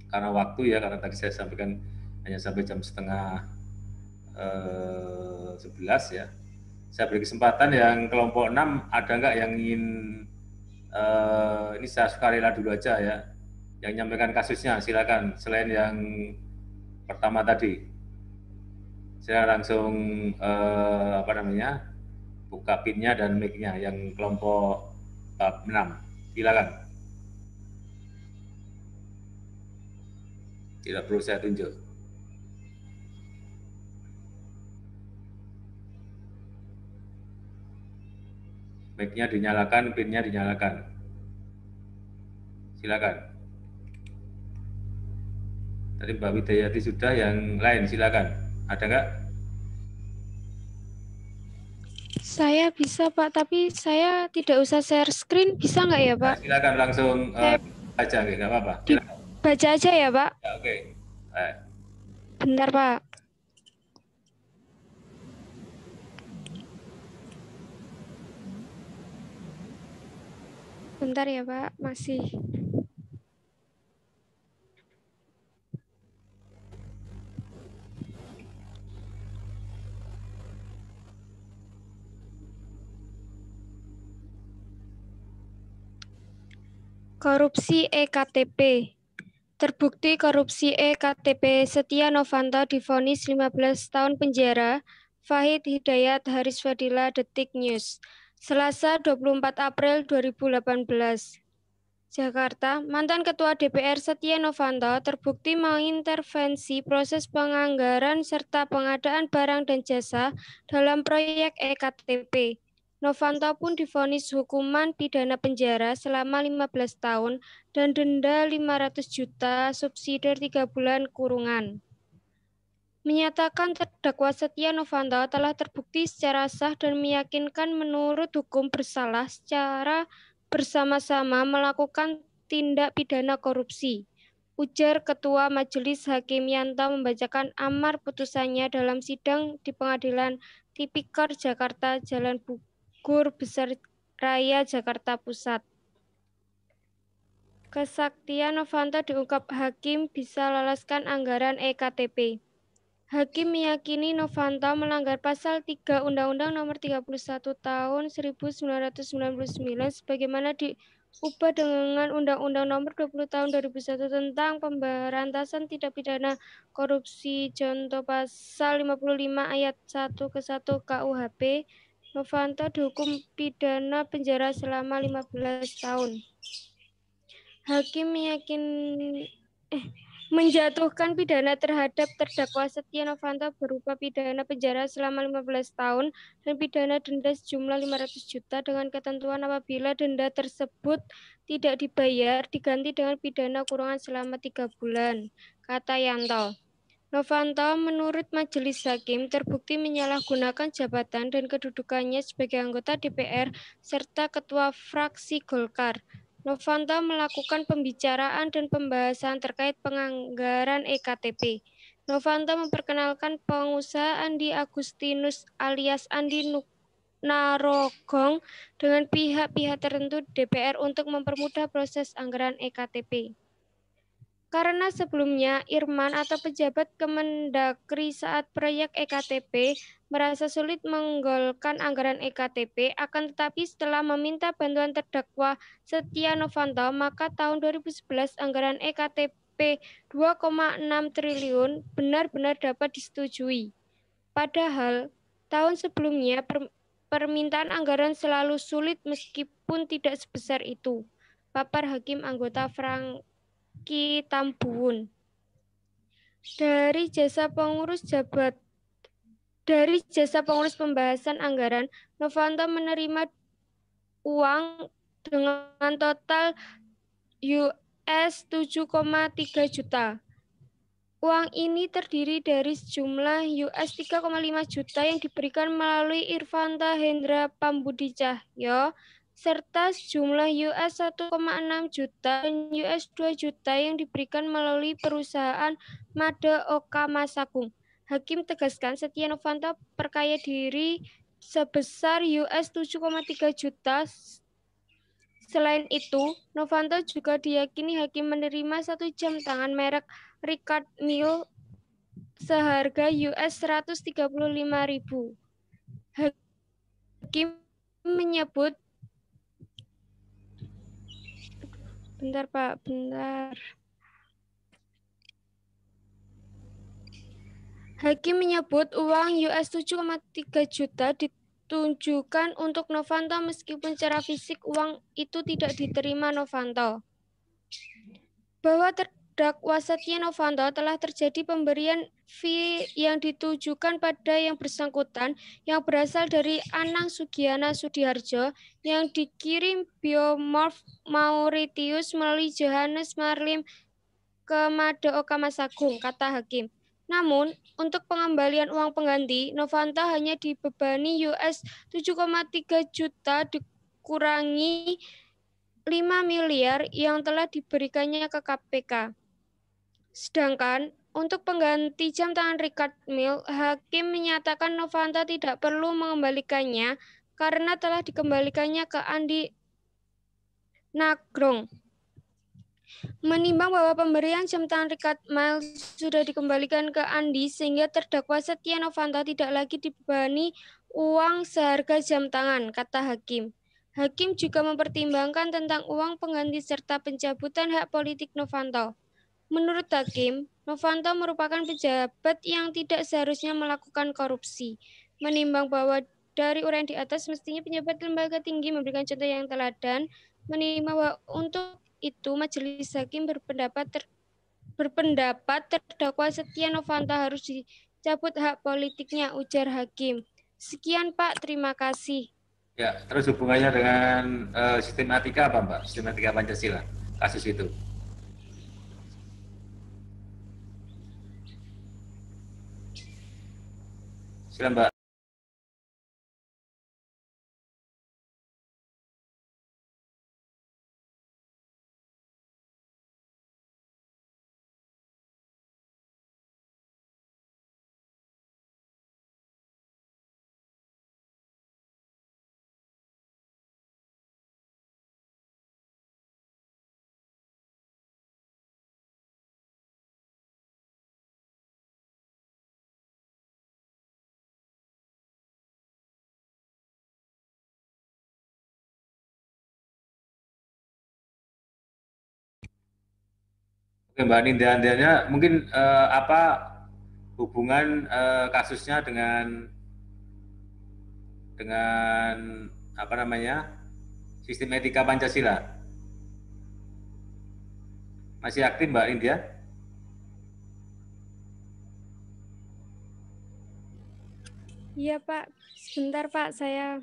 karena waktu ya, karena tadi saya sampaikan hanya sampai jam setengah 11 ya. Saya beri kesempatan yang kelompok 6, ada nggak yang ingin ini saya sukarela dulu aja ya, yang nyampaikan kasusnya silakan, selain yang pertama tadi. Saya langsung buka pinnya dan mic-nya yang kelompok 6. Silakan. Tidak perlu saya tunjuk. Mic-nya dinyalakan, pinnya dinyalakan. Silakan. Tadi Mbak Widayati sudah, yang lain silakan. Ada nggak? Saya bisa Pak, tapi saya tidak usah share screen, bisa nggak ya Pak? Nah, silakan langsung aja, nggak apa-apa. Dibaca aja ya Pak? Ya, oke. Bentar Pak. Bentar ya Pak, masih. Korupsi EKTP. Terbukti korupsi EKTP, Setia Novanto divonis 15 tahun penjara. Fahid Hidayat Hariswadila, Detik News. Selasa 24 April 2018. Jakarta, mantan Ketua DPR Setia Novanto terbukti mengintervensi proses penganggaran serta pengadaan barang dan jasa dalam proyek EKTP. Novanto pun divonis hukuman pidana penjara selama 15 tahun dan denda 500 juta subsidi 3 bulan kurungan. Menyatakan terdakwa Setia Novanto telah terbukti secara sah dan meyakinkan menurut hukum bersalah secara bersama-sama melakukan tindak pidana korupsi. Ujar Ketua Majelis Hakim Yanto membacakan amar putusannya dalam sidang di Pengadilan Tipikor Jakarta, Jalan Bugur Besar Raya, Jakarta Pusat. Kesaktian Novanto diungkap hakim bisa loloskan anggaran EKTP. Hakim meyakini Novanto melanggar pasal 3 Undang-Undang Nomor 31 Tahun 1999 sebagaimana diubah dengan Undang-Undang Nomor 20 Tahun 2001 tentang pemberantasan tindak pidana korupsi, contoh pasal 55 ayat 1 ke 1 KUHP. Novanto dihukum pidana penjara selama 15 tahun. Hakim menjatuhkan pidana terhadap terdakwa Setia Novanto berupa pidana penjara selama 15 tahun dan pidana denda sejumlah 500 juta dengan ketentuan apabila denda tersebut tidak dibayar diganti dengan pidana kurungan selama 3 bulan, kata Yanto. Novanto menurut majelis hakim terbukti menyalahgunakan jabatan dan kedudukannya sebagai anggota DPR serta ketua fraksi Golkar. Novanto melakukan pembicaraan dan pembahasan terkait penganggaran EKTP. Novanto memperkenalkan pengusaha Andi Agustinus alias Andi Narogong dengan pihak-pihak tertentu DPR untuk mempermudah proses anggaran EKTP. Karena sebelumnya Irman atau pejabat Kemendagri saat proyek EKTP merasa sulit menggolkan anggaran EKTP, akan tetapi setelah meminta bantuan terdakwa Setia Novanto, maka tahun 2011 anggaran EKTP 2,6 triliun benar-benar dapat disetujui. Padahal tahun sebelumnya permintaan anggaran selalu sulit meskipun tidak sebesar itu. Papar Hakim anggota Ki Tambuun. Dari jasa pengurus pembahasan anggaran, Novanto menerima uang dengan total US 7,3 juta. Uang ini terdiri dari sejumlah US 3,5 juta yang diberikan melalui Irvanta Hendra Pambudicahyo, serta sejumlah US 1,6 juta dan US 2 juta yang diberikan melalui perusahaan Made Okama Sagung. Hakim tegaskan Setia Novanto perkaya diri sebesar US 7,3 juta. Selain itu, Novanto juga diyakini hakim menerima 1 jam tangan merek Richard Mille seharga US 135.000. Hakim menyebut Hakim menyebut uang US 7,3 juta ditunjukkan untuk Novanto meskipun secara fisik uang itu tidak diterima Novanto. Bahwa terdakwa Setia Novanto telah terjadi pemberian fee yang ditujukan pada yang bersangkutan yang berasal dari Anang Sugiana Sudiharjo yang dikirim Biomorph Mauritius melalui Johannes Marlim ke Made Okama Sagung, kata hakim. Namun, untuk pengembalian uang pengganti, Novanto hanya dibebani US 7,3 juta dikurangi 5 miliar yang telah diberikannya ke KPK. Sedangkan untuk pengganti jam tangan Richard Mille, hakim menyatakan Novanto tidak perlu mengembalikannya karena telah dikembalikannya ke Andi Narogong. Menimbang bahwa pemberian jam tangan Richard Mille sudah dikembalikan ke Andi sehingga terdakwa Setia Novanto tidak lagi dibebani uang seharga jam tangan, kata hakim. Hakim juga mempertimbangkan tentang uang pengganti serta pencabutan hak politik Novanto. Menurut hakim, Novanto merupakan pejabat yang tidak seharusnya melakukan korupsi. Menimbang bahwa dari uraian di atas mestinya pejabat lembaga tinggi memberikan contoh yang teladan, menimbang bahwa untuk itu majelis hakim berpendapat terdakwa Setia Novanto harus dicabut hak politiknya, ujar hakim. Sekian Pak, terima kasih. Ya, terus hubungannya dengan sistematika apa Mbak? Sistematika Pancasila, kasus itu. Silakan Mbak. Oke Mbak Nindya, mungkin apa hubungan kasusnya dengan apa namanya sistem etika Pancasila? Masih aktif Mbak Nindya? Iya Pak, sebentar Pak, saya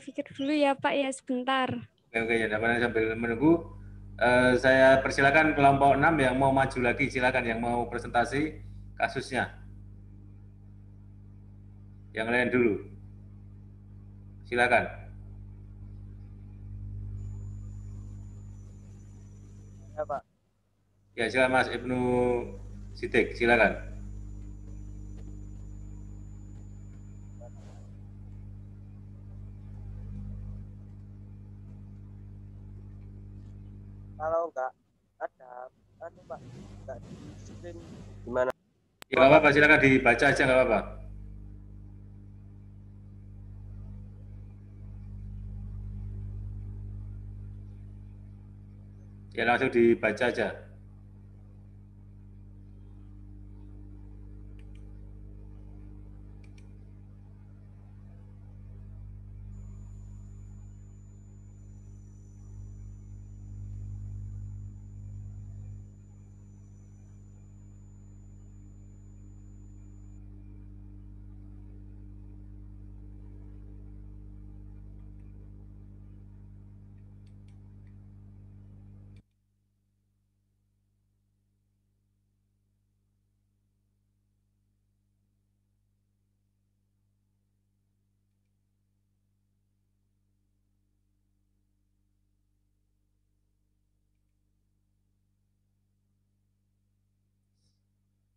pikir dulu ya Pak ya, sebentar. Oke, ya, sambil menunggu, saya persilakan kelompok 6 yang mau maju lagi, silakan yang mau presentasi kasusnya. Yang lain dulu. Silakan. Ya, Pak. Ya, silakan Mas Ibnu Sidik, silakan. Kalau enggak ada, Pak, enggak disiplin gimana? Ya, nggak apa-apa, silakan dibaca aja, nggak apa-apa. Ya, langsung dibaca aja.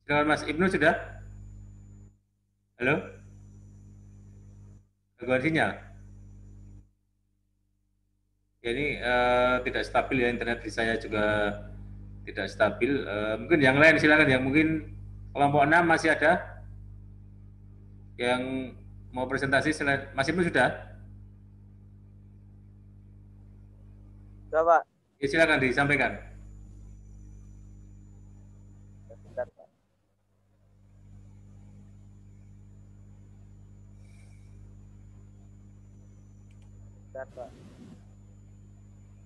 Silakan Mas Ibnu sudah? Halo? Gangguan sinyal? Ya, ini tidak stabil ya, internet di saya juga tidak stabil. Mungkin yang lain silakan, yang mungkin kelompok 6 masih ada yang mau presentasi. Mas Ibnu sudah? Sudah, Pak. Ya, silakan disampaikan. Sebentar, Pak. Sebentar, Pak.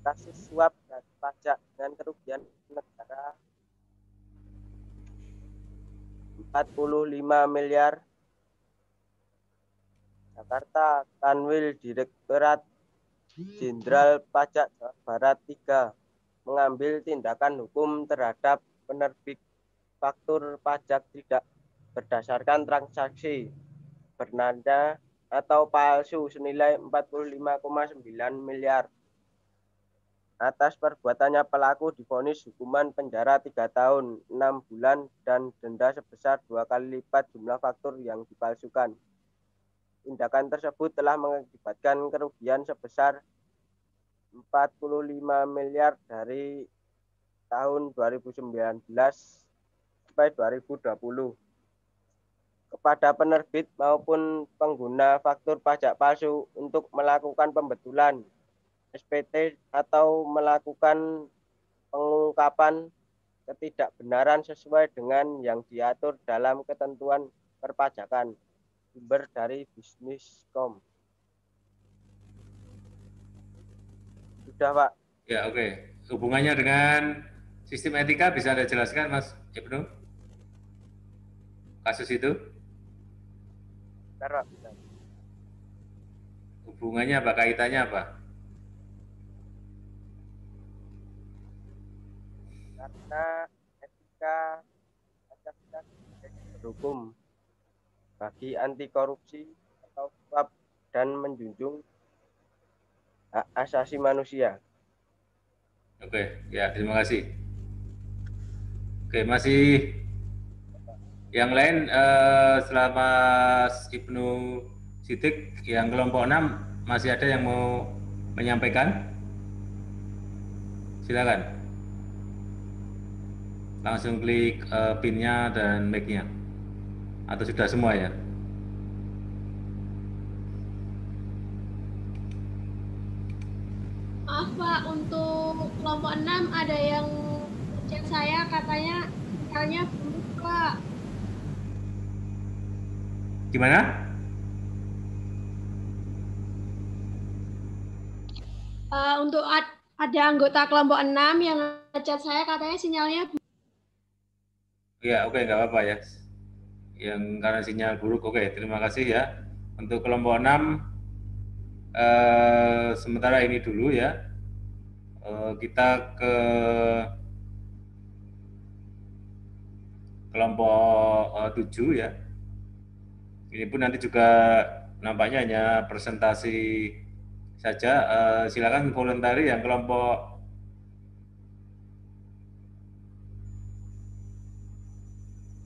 Kasus suap dan pajak dengan kerugian negara 45 miliar. Jakarta, Kanwil Direktorat Jenderal Pajak Jawa Barat 3 mengambil tindakan hukum terhadap penerbit faktur pajak tidak berdasarkan transaksi bernada atau palsu senilai 45,9 miliar. Atas perbuatannya pelaku divonis hukuman penjara 3 tahun, 6 bulan, dan denda sebesar 2 kali lipat jumlah faktur yang dipalsukan. Tindakan tersebut telah mengakibatkan kerugian sebesar 45 miliar dari tahun 2019 sampai 2020 kepada penerbit maupun pengguna faktur pajak palsu untuk melakukan pembetulan SPT atau melakukan pengungkapan ketidakbenaran sesuai dengan yang diatur dalam ketentuan perpajakan. Sumber dari Bisniscom. Sudah, Pak. Ya, oke. Hubungannya dengan sistem etika bisa Anda jelaskan, Mas Ibnu? Kasus itu? Bentar, Pak. Bentar. Hubungannya apa? Kaitannya apa? Karena etika Pancasila berhukum bagi anti korupsi atau suap dan menjunjung hak asasi manusia. Oke, ya, terima kasih. Oke, masih yang lain selama Ibnu Sidik yang kelompok 6 masih ada yang mau menyampaikan? Silakan. Langsung klik pin-nya dan mic-nya. Atau sudah semua ya? Maaf Pak, untuk kelompok 6 ada yang chat saya katanya sinyalnya buruk Pak. Gimana? Untuk ada anggota kelompok 6 yang chat saya katanya sinyalnya buruk. Ya, oke, nggak apa-apa ya. yang karena sinyal buruk. Oke, terima kasih ya. Untuk kelompok 6 sementara ini dulu ya. Kita ke kelompok 7 ya. Ini pun nanti juga nampaknya hanya presentasi saja. Silakan voluntari yang kelompok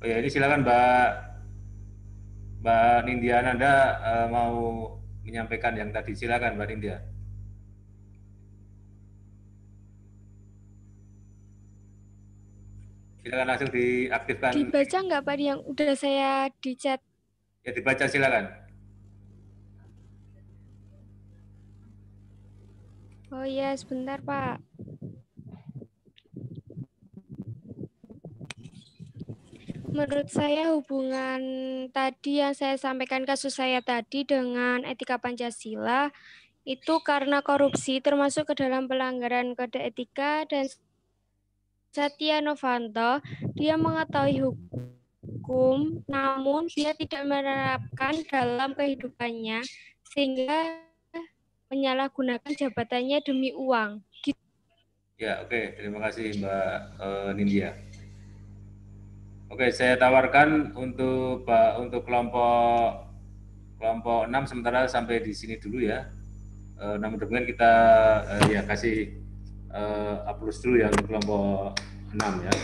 Oh ya, ini silakan Mbak Nindya Anda mau menyampaikan yang tadi. Silakan Mbak Nindya. Silakan langsung diaktifkan. Dibaca nggak Pak yang udah saya di chat? Ya, dibaca silakan. Oh iya, sebentar Pak. Menurut saya hubungan tadi yang saya sampaikan kasus saya tadi dengan etika Pancasila itu karena korupsi termasuk ke dalam pelanggaran kode etika dan Setia Novanto dia mengetahui hukum namun dia tidak menerapkan dalam kehidupannya sehingga menyalahgunakan jabatannya demi uang. Ya, oke. Terima kasih Mbak Nindya. Oke, saya tawarkan untuk kelompok 6 sementara sampai di sini dulu ya. Namun demikian kita ya kasih upload dulu ya untuk kelompok 6 ya.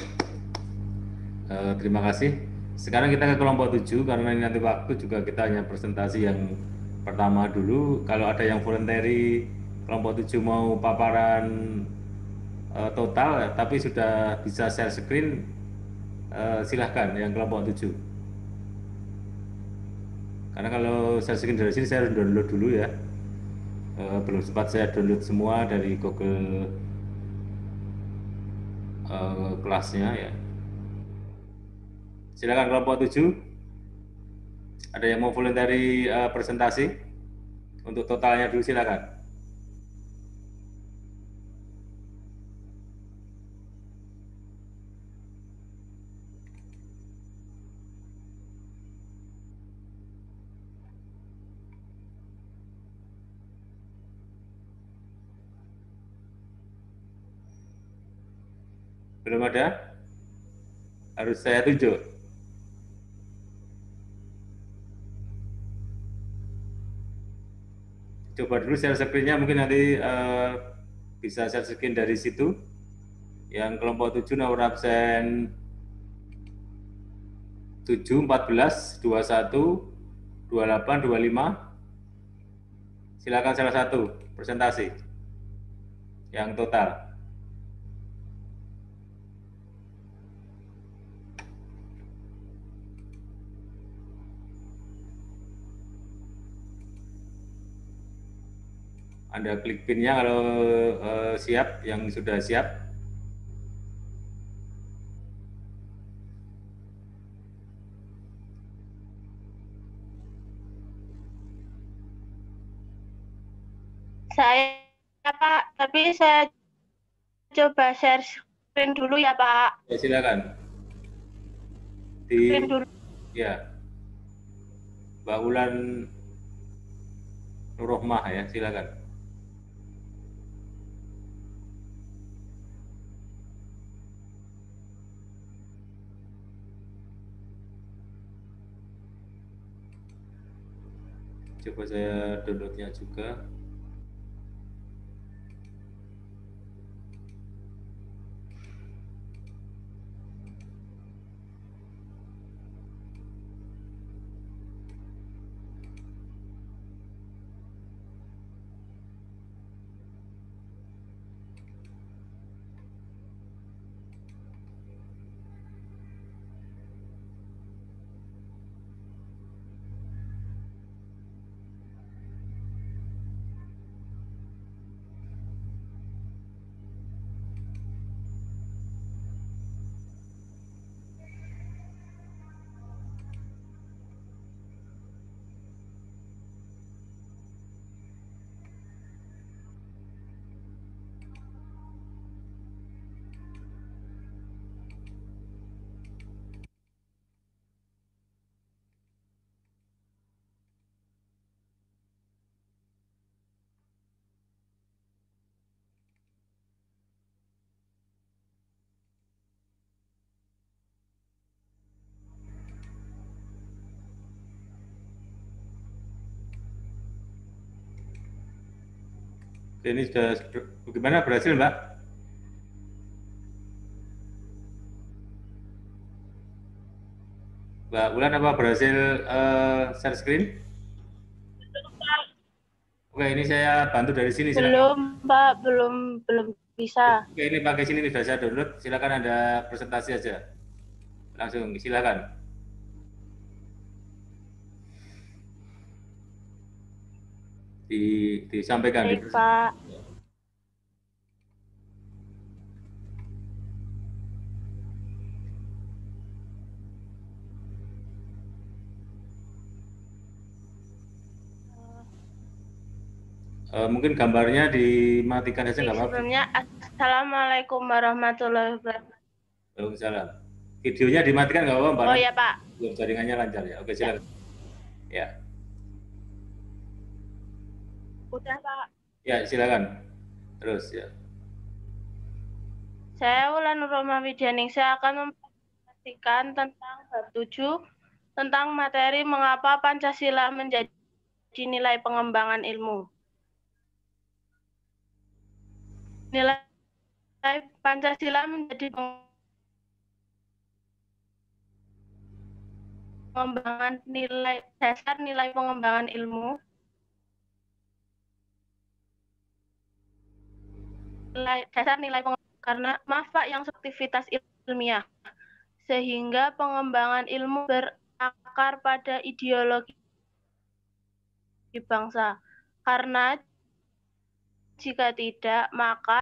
Terima kasih. Sekarang kita ke kelompok 7 karena ini nanti waktu juga kita hanya presentasi yang pertama dulu. Kalau ada yang voluntary kelompok 7 mau paparan total tapi sudah bisa share screen, silahkan yang kelompok 7. Karena kalau share screen dari sini saya harus download dulu ya. Belum sempat saya download semua dari Google kelasnya ya. Silakan kelompok 7. Ada yang mau voluntary presentasi? Untuk totalnya dulu silakan. Belum ada? Harus saya tunjuk? Coba dulu share screen-nya, mungkin nanti bisa share screen dari situ. Yang kelompok 7 nomor absen 7, 14, 21, 28, 25. Silakan salah satu presentasi yang total. Anda klik pin-nya kalau siap, yang sudah siap. Saya Pak, tapi saya coba share screen dulu ya Pak. Ya, silakan. Screen dulu. Ya, Mbak Wulan Nurrohmah ya, silakan. Coba saya downloadnya juga. Ini sudah bagaimana, berhasil Mbak? Mbak Wulan apa berhasil share screen? Oke, ini saya bantu dari sini. Silakan. Belum, Pak, belum bisa. Oke, ini pakai sini sudah saya download. Silakan Anda presentasi aja. Langsung silakan. Disampaikan. Baik, Pak. Mungkin gambarnya dimatikan saja nggak apa-apa. Sebelumnya, Assalamualaikum warahmatullahi wabarakatuh. Waalaikumsalam. Videonya dimatikan nggak apa-apa, Mbak? Oh ya, Pak. Biar jaringannya lancar ya. Oke, silakan. Ya. Udah, Pak. Ya, silakan. Terus ya. Saya Wulan Nurul Widianingsih akan mempresentasikan tentang bab 7 tentang materi mengapa Pancasila menjadi nilai pengembangan ilmu. Nilai Pancasila menjadi pengembangan nilai dasar nilai pengembangan ilmu. Dasar nilai pengembangan karena maaf Pak yang aktivitas ilmiah sehingga pengembangan ilmu berakar pada ideologi bangsa. Karena jika tidak maka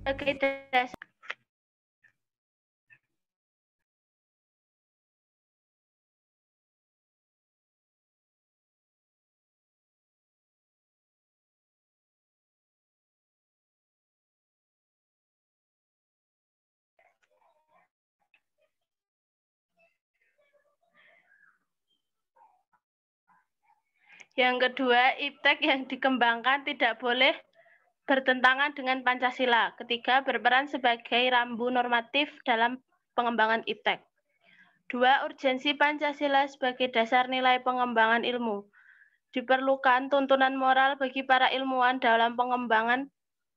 sebagai dasar yang kedua, IPTEK yang dikembangkan tidak boleh bertentangan dengan Pancasila. Ketiga, berperan sebagai rambu normatif dalam pengembangan IPTEK. Dua, urgensi Pancasila sebagai dasar nilai pengembangan ilmu. Diperlukan tuntunan moral bagi para ilmuwan dalam pengembangan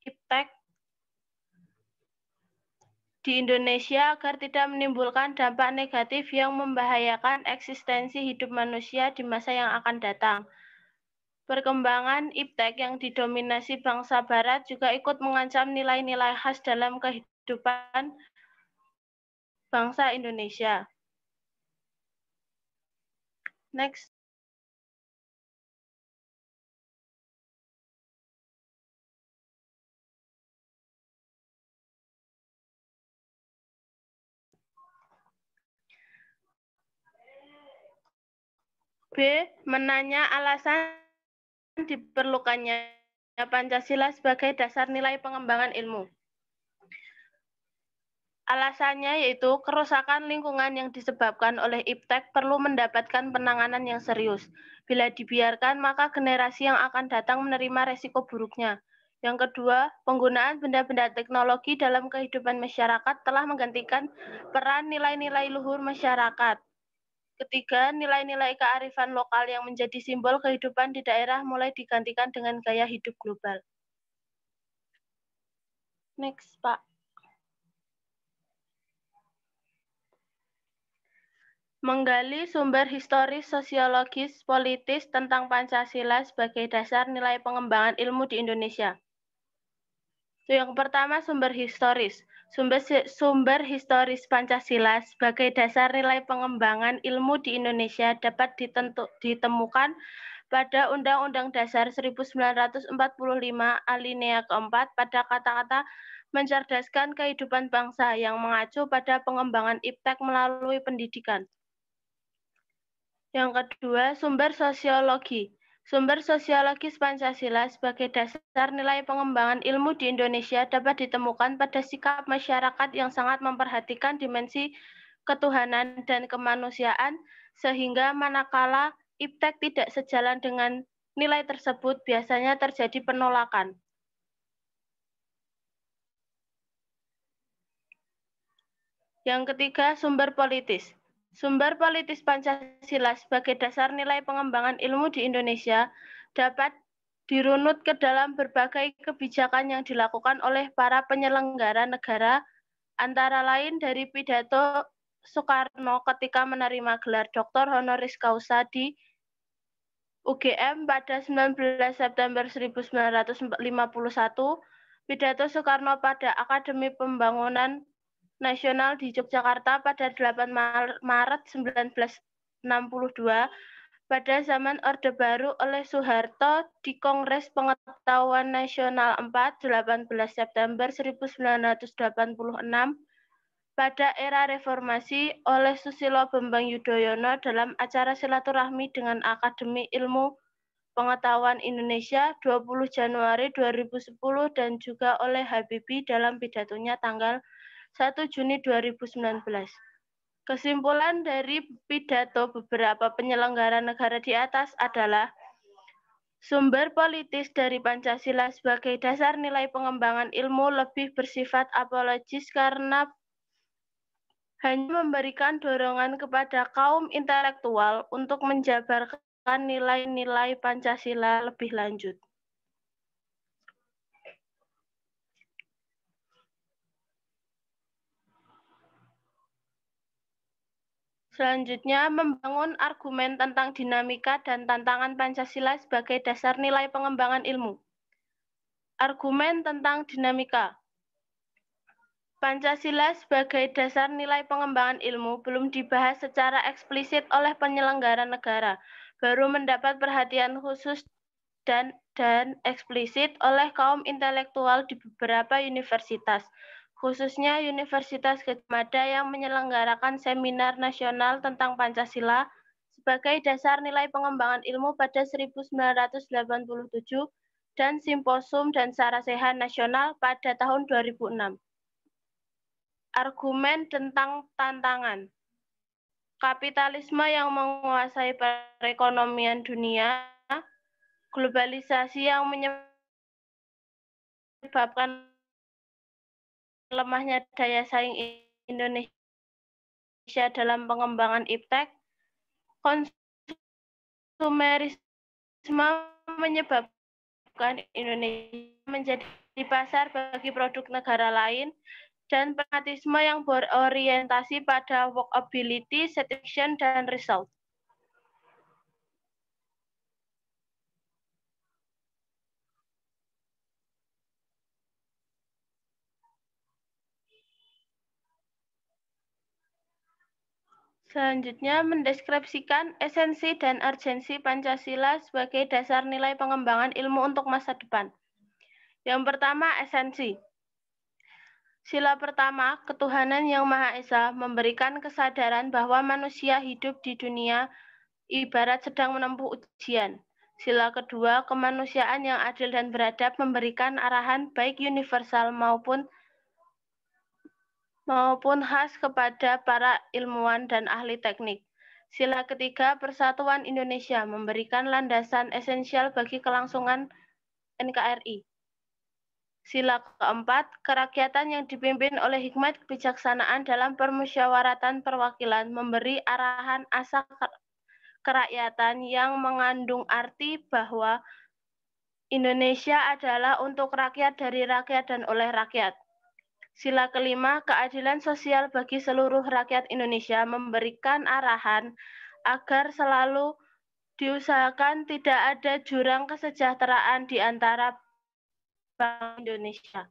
IPTEK di Indonesia agar tidak menimbulkan dampak negatif yang membahayakan eksistensi hidup manusia di masa yang akan datang. Perkembangan IPTEK yang didominasi bangsa Barat juga ikut mengancam nilai-nilai khas dalam kehidupan bangsa Indonesia. Next. B. Menanya alasan diperlukannya Pancasila sebagai dasar nilai pengembangan ilmu. Alasannya yaitu kerusakan lingkungan yang disebabkan oleh IPTEK perlu mendapatkan penanganan yang serius. Bila dibiarkan, maka generasi yang akan datang menerima resiko buruknya. Yang kedua, penggunaan benda-benda teknologi dalam kehidupan masyarakat telah menggantikan peran nilai-nilai luhur masyarakat. Ketiga, nilai-nilai kearifan lokal yang menjadi simbol kehidupan di daerah mulai digantikan dengan gaya hidup global. Next, Pak. Menggali sumber historis, sosiologis, politis tentang Pancasila sebagai dasar nilai pengembangan ilmu di Indonesia. Yang pertama, sumber historis. Sumber historis Pancasila sebagai dasar nilai pengembangan ilmu di Indonesia dapat ditemukan pada Undang-Undang Dasar 1945 alinea keempat pada kata-kata mencerdaskan kehidupan bangsa yang mengacu pada pengembangan IPTEK melalui pendidikan. Yang kedua, sumber sosiologi. Sumber sosiologis Pancasila sebagai dasar nilai pengembangan ilmu di Indonesia dapat ditemukan pada sikap masyarakat yang sangat memperhatikan dimensi ketuhanan dan kemanusiaan, sehingga manakala iptek tidak sejalan dengan nilai tersebut, biasanya terjadi penolakan. Yang ketiga, sumber politis. Sumber politis Pancasila sebagai dasar nilai pengembangan ilmu di Indonesia dapat dirunut ke dalam berbagai kebijakan yang dilakukan oleh para penyelenggara negara, antara lain dari pidato Soekarno ketika menerima gelar Dr. Honoris Causa di UGM pada 19 September 1951, pidato Soekarno pada Akademi Pembangunan Nasional di Yogyakarta pada 8 Maret 1962, pada zaman Orde Baru oleh Soeharto di Kongres Pengetahuan Nasional 4, 18 September 1986, pada era reformasi oleh Susilo Bambang Yudhoyono dalam acara silaturahmi dengan Akademi Ilmu Pengetahuan Indonesia 20 Januari 2010 dan juga oleh Habibie dalam pidatonya tanggal 1 Juni 2019. Kesimpulan dari pidato beberapa penyelenggara negara di atas adalah sumber politis dari Pancasila sebagai dasar nilai pengembangan ilmu lebih bersifat apologis karena hanya memberikan dorongan kepada kaum intelektual untuk menjabarkan nilai-nilai Pancasila lebih lanjut. Selanjutnya, membangun argumen tentang dinamika dan tantangan Pancasila sebagai dasar nilai pengembangan ilmu. Argumen tentang dinamika. Pancasila sebagai dasar nilai pengembangan ilmu belum dibahas secara eksplisit oleh penyelenggara negara, baru mendapat perhatian khusus dan eksplisit oleh kaum intelektual di beberapa universitas, khususnya Universitas Gadjah Mada yang menyelenggarakan seminar nasional tentang Pancasila sebagai dasar nilai pengembangan ilmu pada 1987 dan Simposium dan Sarasehan Nasional pada tahun 2006. Argumen tentang tantangan. Kapitalisme yang menguasai perekonomian dunia, globalisasi yang menyebabkan lemahnya daya saing Indonesia dalam pengembangan iptek, konsumerisme menyebabkan Indonesia menjadi pasar bagi produk negara lain, dan pragmatisme yang berorientasi pada workability, satisfaction, dan result. Selanjutnya, mendeskripsikan esensi dan urgensi Pancasila sebagai dasar nilai pengembangan ilmu untuk masa depan. Yang pertama, esensi. Sila pertama, ketuhanan yang Maha Esa memberikan kesadaran bahwa manusia hidup di dunia ibarat sedang menempuh ujian. Sila kedua, kemanusiaan yang adil dan beradab memberikan arahan baik universal maupun khas kepada para ilmuwan dan ahli teknik. Sila ketiga, persatuan Indonesia memberikan landasan esensial bagi kelangsungan NKRI. Sila keempat, kerakyatan yang dipimpin oleh hikmat kebijaksanaan dalam permusyawaratan perwakilan memberi arahan asa kerakyatan yang mengandung arti bahwa Indonesia adalah untuk rakyat, dari rakyat, dan oleh rakyat. Sila kelima, keadilan sosial bagi seluruh rakyat Indonesia memberikan arahan agar selalu diusahakan tidak ada jurang kesejahteraan di antara Bank Indonesia.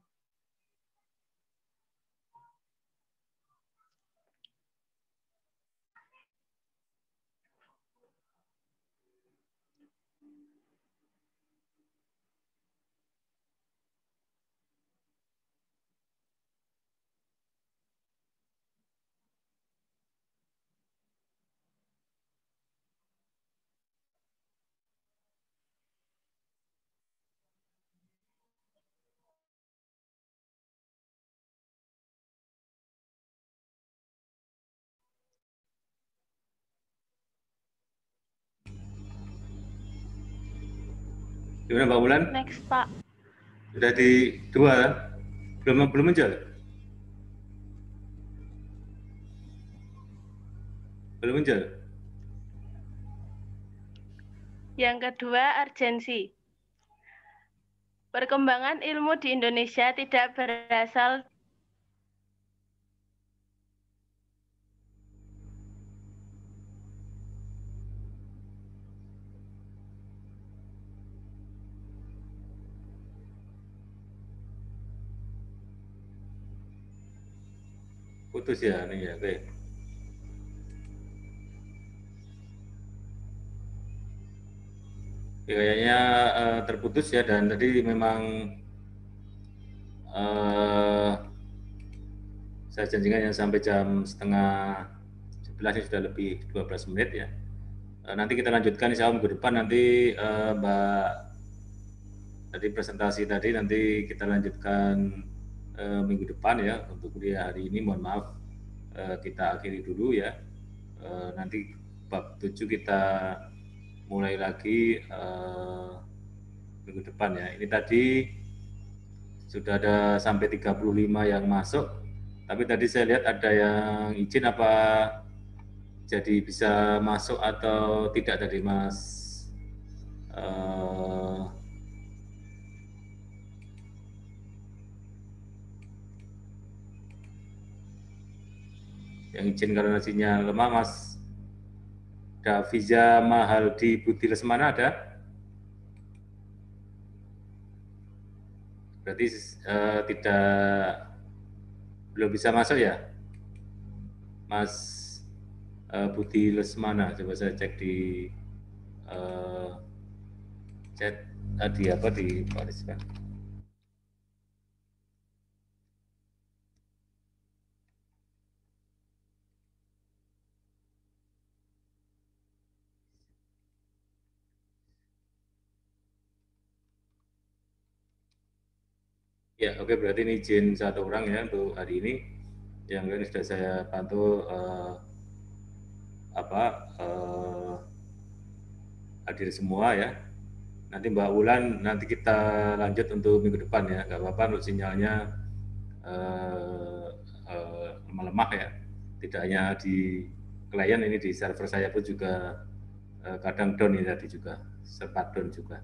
Gimana Mbak Wulan? Next, Pak. Sudah di 2, belum muncul? Belum muncul? Yang kedua, urgensi. Perkembangan ilmu di Indonesia tidak berasal Putus ya, nih ya, oke. Ya, kayaknya terputus ya, dan tadi memang saya janjikan yang sampai jam setengah 11 ini sudah lebih 12 menit ya. Nanti kita lanjutkan insya Allah minggu depan, nanti Mbak tadi presentasi tadi nanti kita lanjutkan minggu depan ya. Untuk kuliah hari ini mohon maaf kita akhiri dulu ya. Nanti bab 7 kita mulai lagi minggu depan ya. Ini tadi sudah ada sampai 35 yang masuk, tapi tadi saya lihat ada yang izin apa jadi bisa masuk atau tidak tadi Mas yang izin karena sinyal lemah Mas Daviza Mahaldi Budi Lesmana ada? Berarti belum bisa masuk ya, Mas Budi Lesmana. Coba saya cek di chat tadi apa di partisipan. Ya, oke, berarti ini izin 1 orang ya untuk hari ini. Yang lain sudah saya bantu hadir semua ya. Nanti Mbak Wulan nanti kita lanjut untuk minggu depan ya, nggak apa-apa untuk sinyalnya lemah-lemah ya. Tidak hanya di klien, ini di server saya pun juga kadang down ini tadi juga, sempat down juga.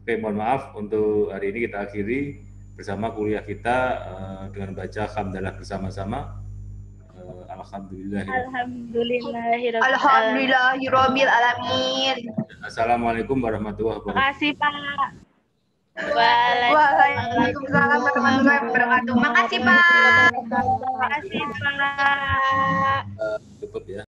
Oke, mohon maaf untuk hari ini kita akhiri bersama kuliah kita dengan baca hamdalah bersama-sama. Alhamdulillahirabbil alamin. Assalamualaikum warahmatullahi wabarakatuh. Terima kasih, Pak. Waalaikumsalam warahmatullahi wabarakatuh. Makasih, Pak. Terima kasih, Pak. Cukup ya.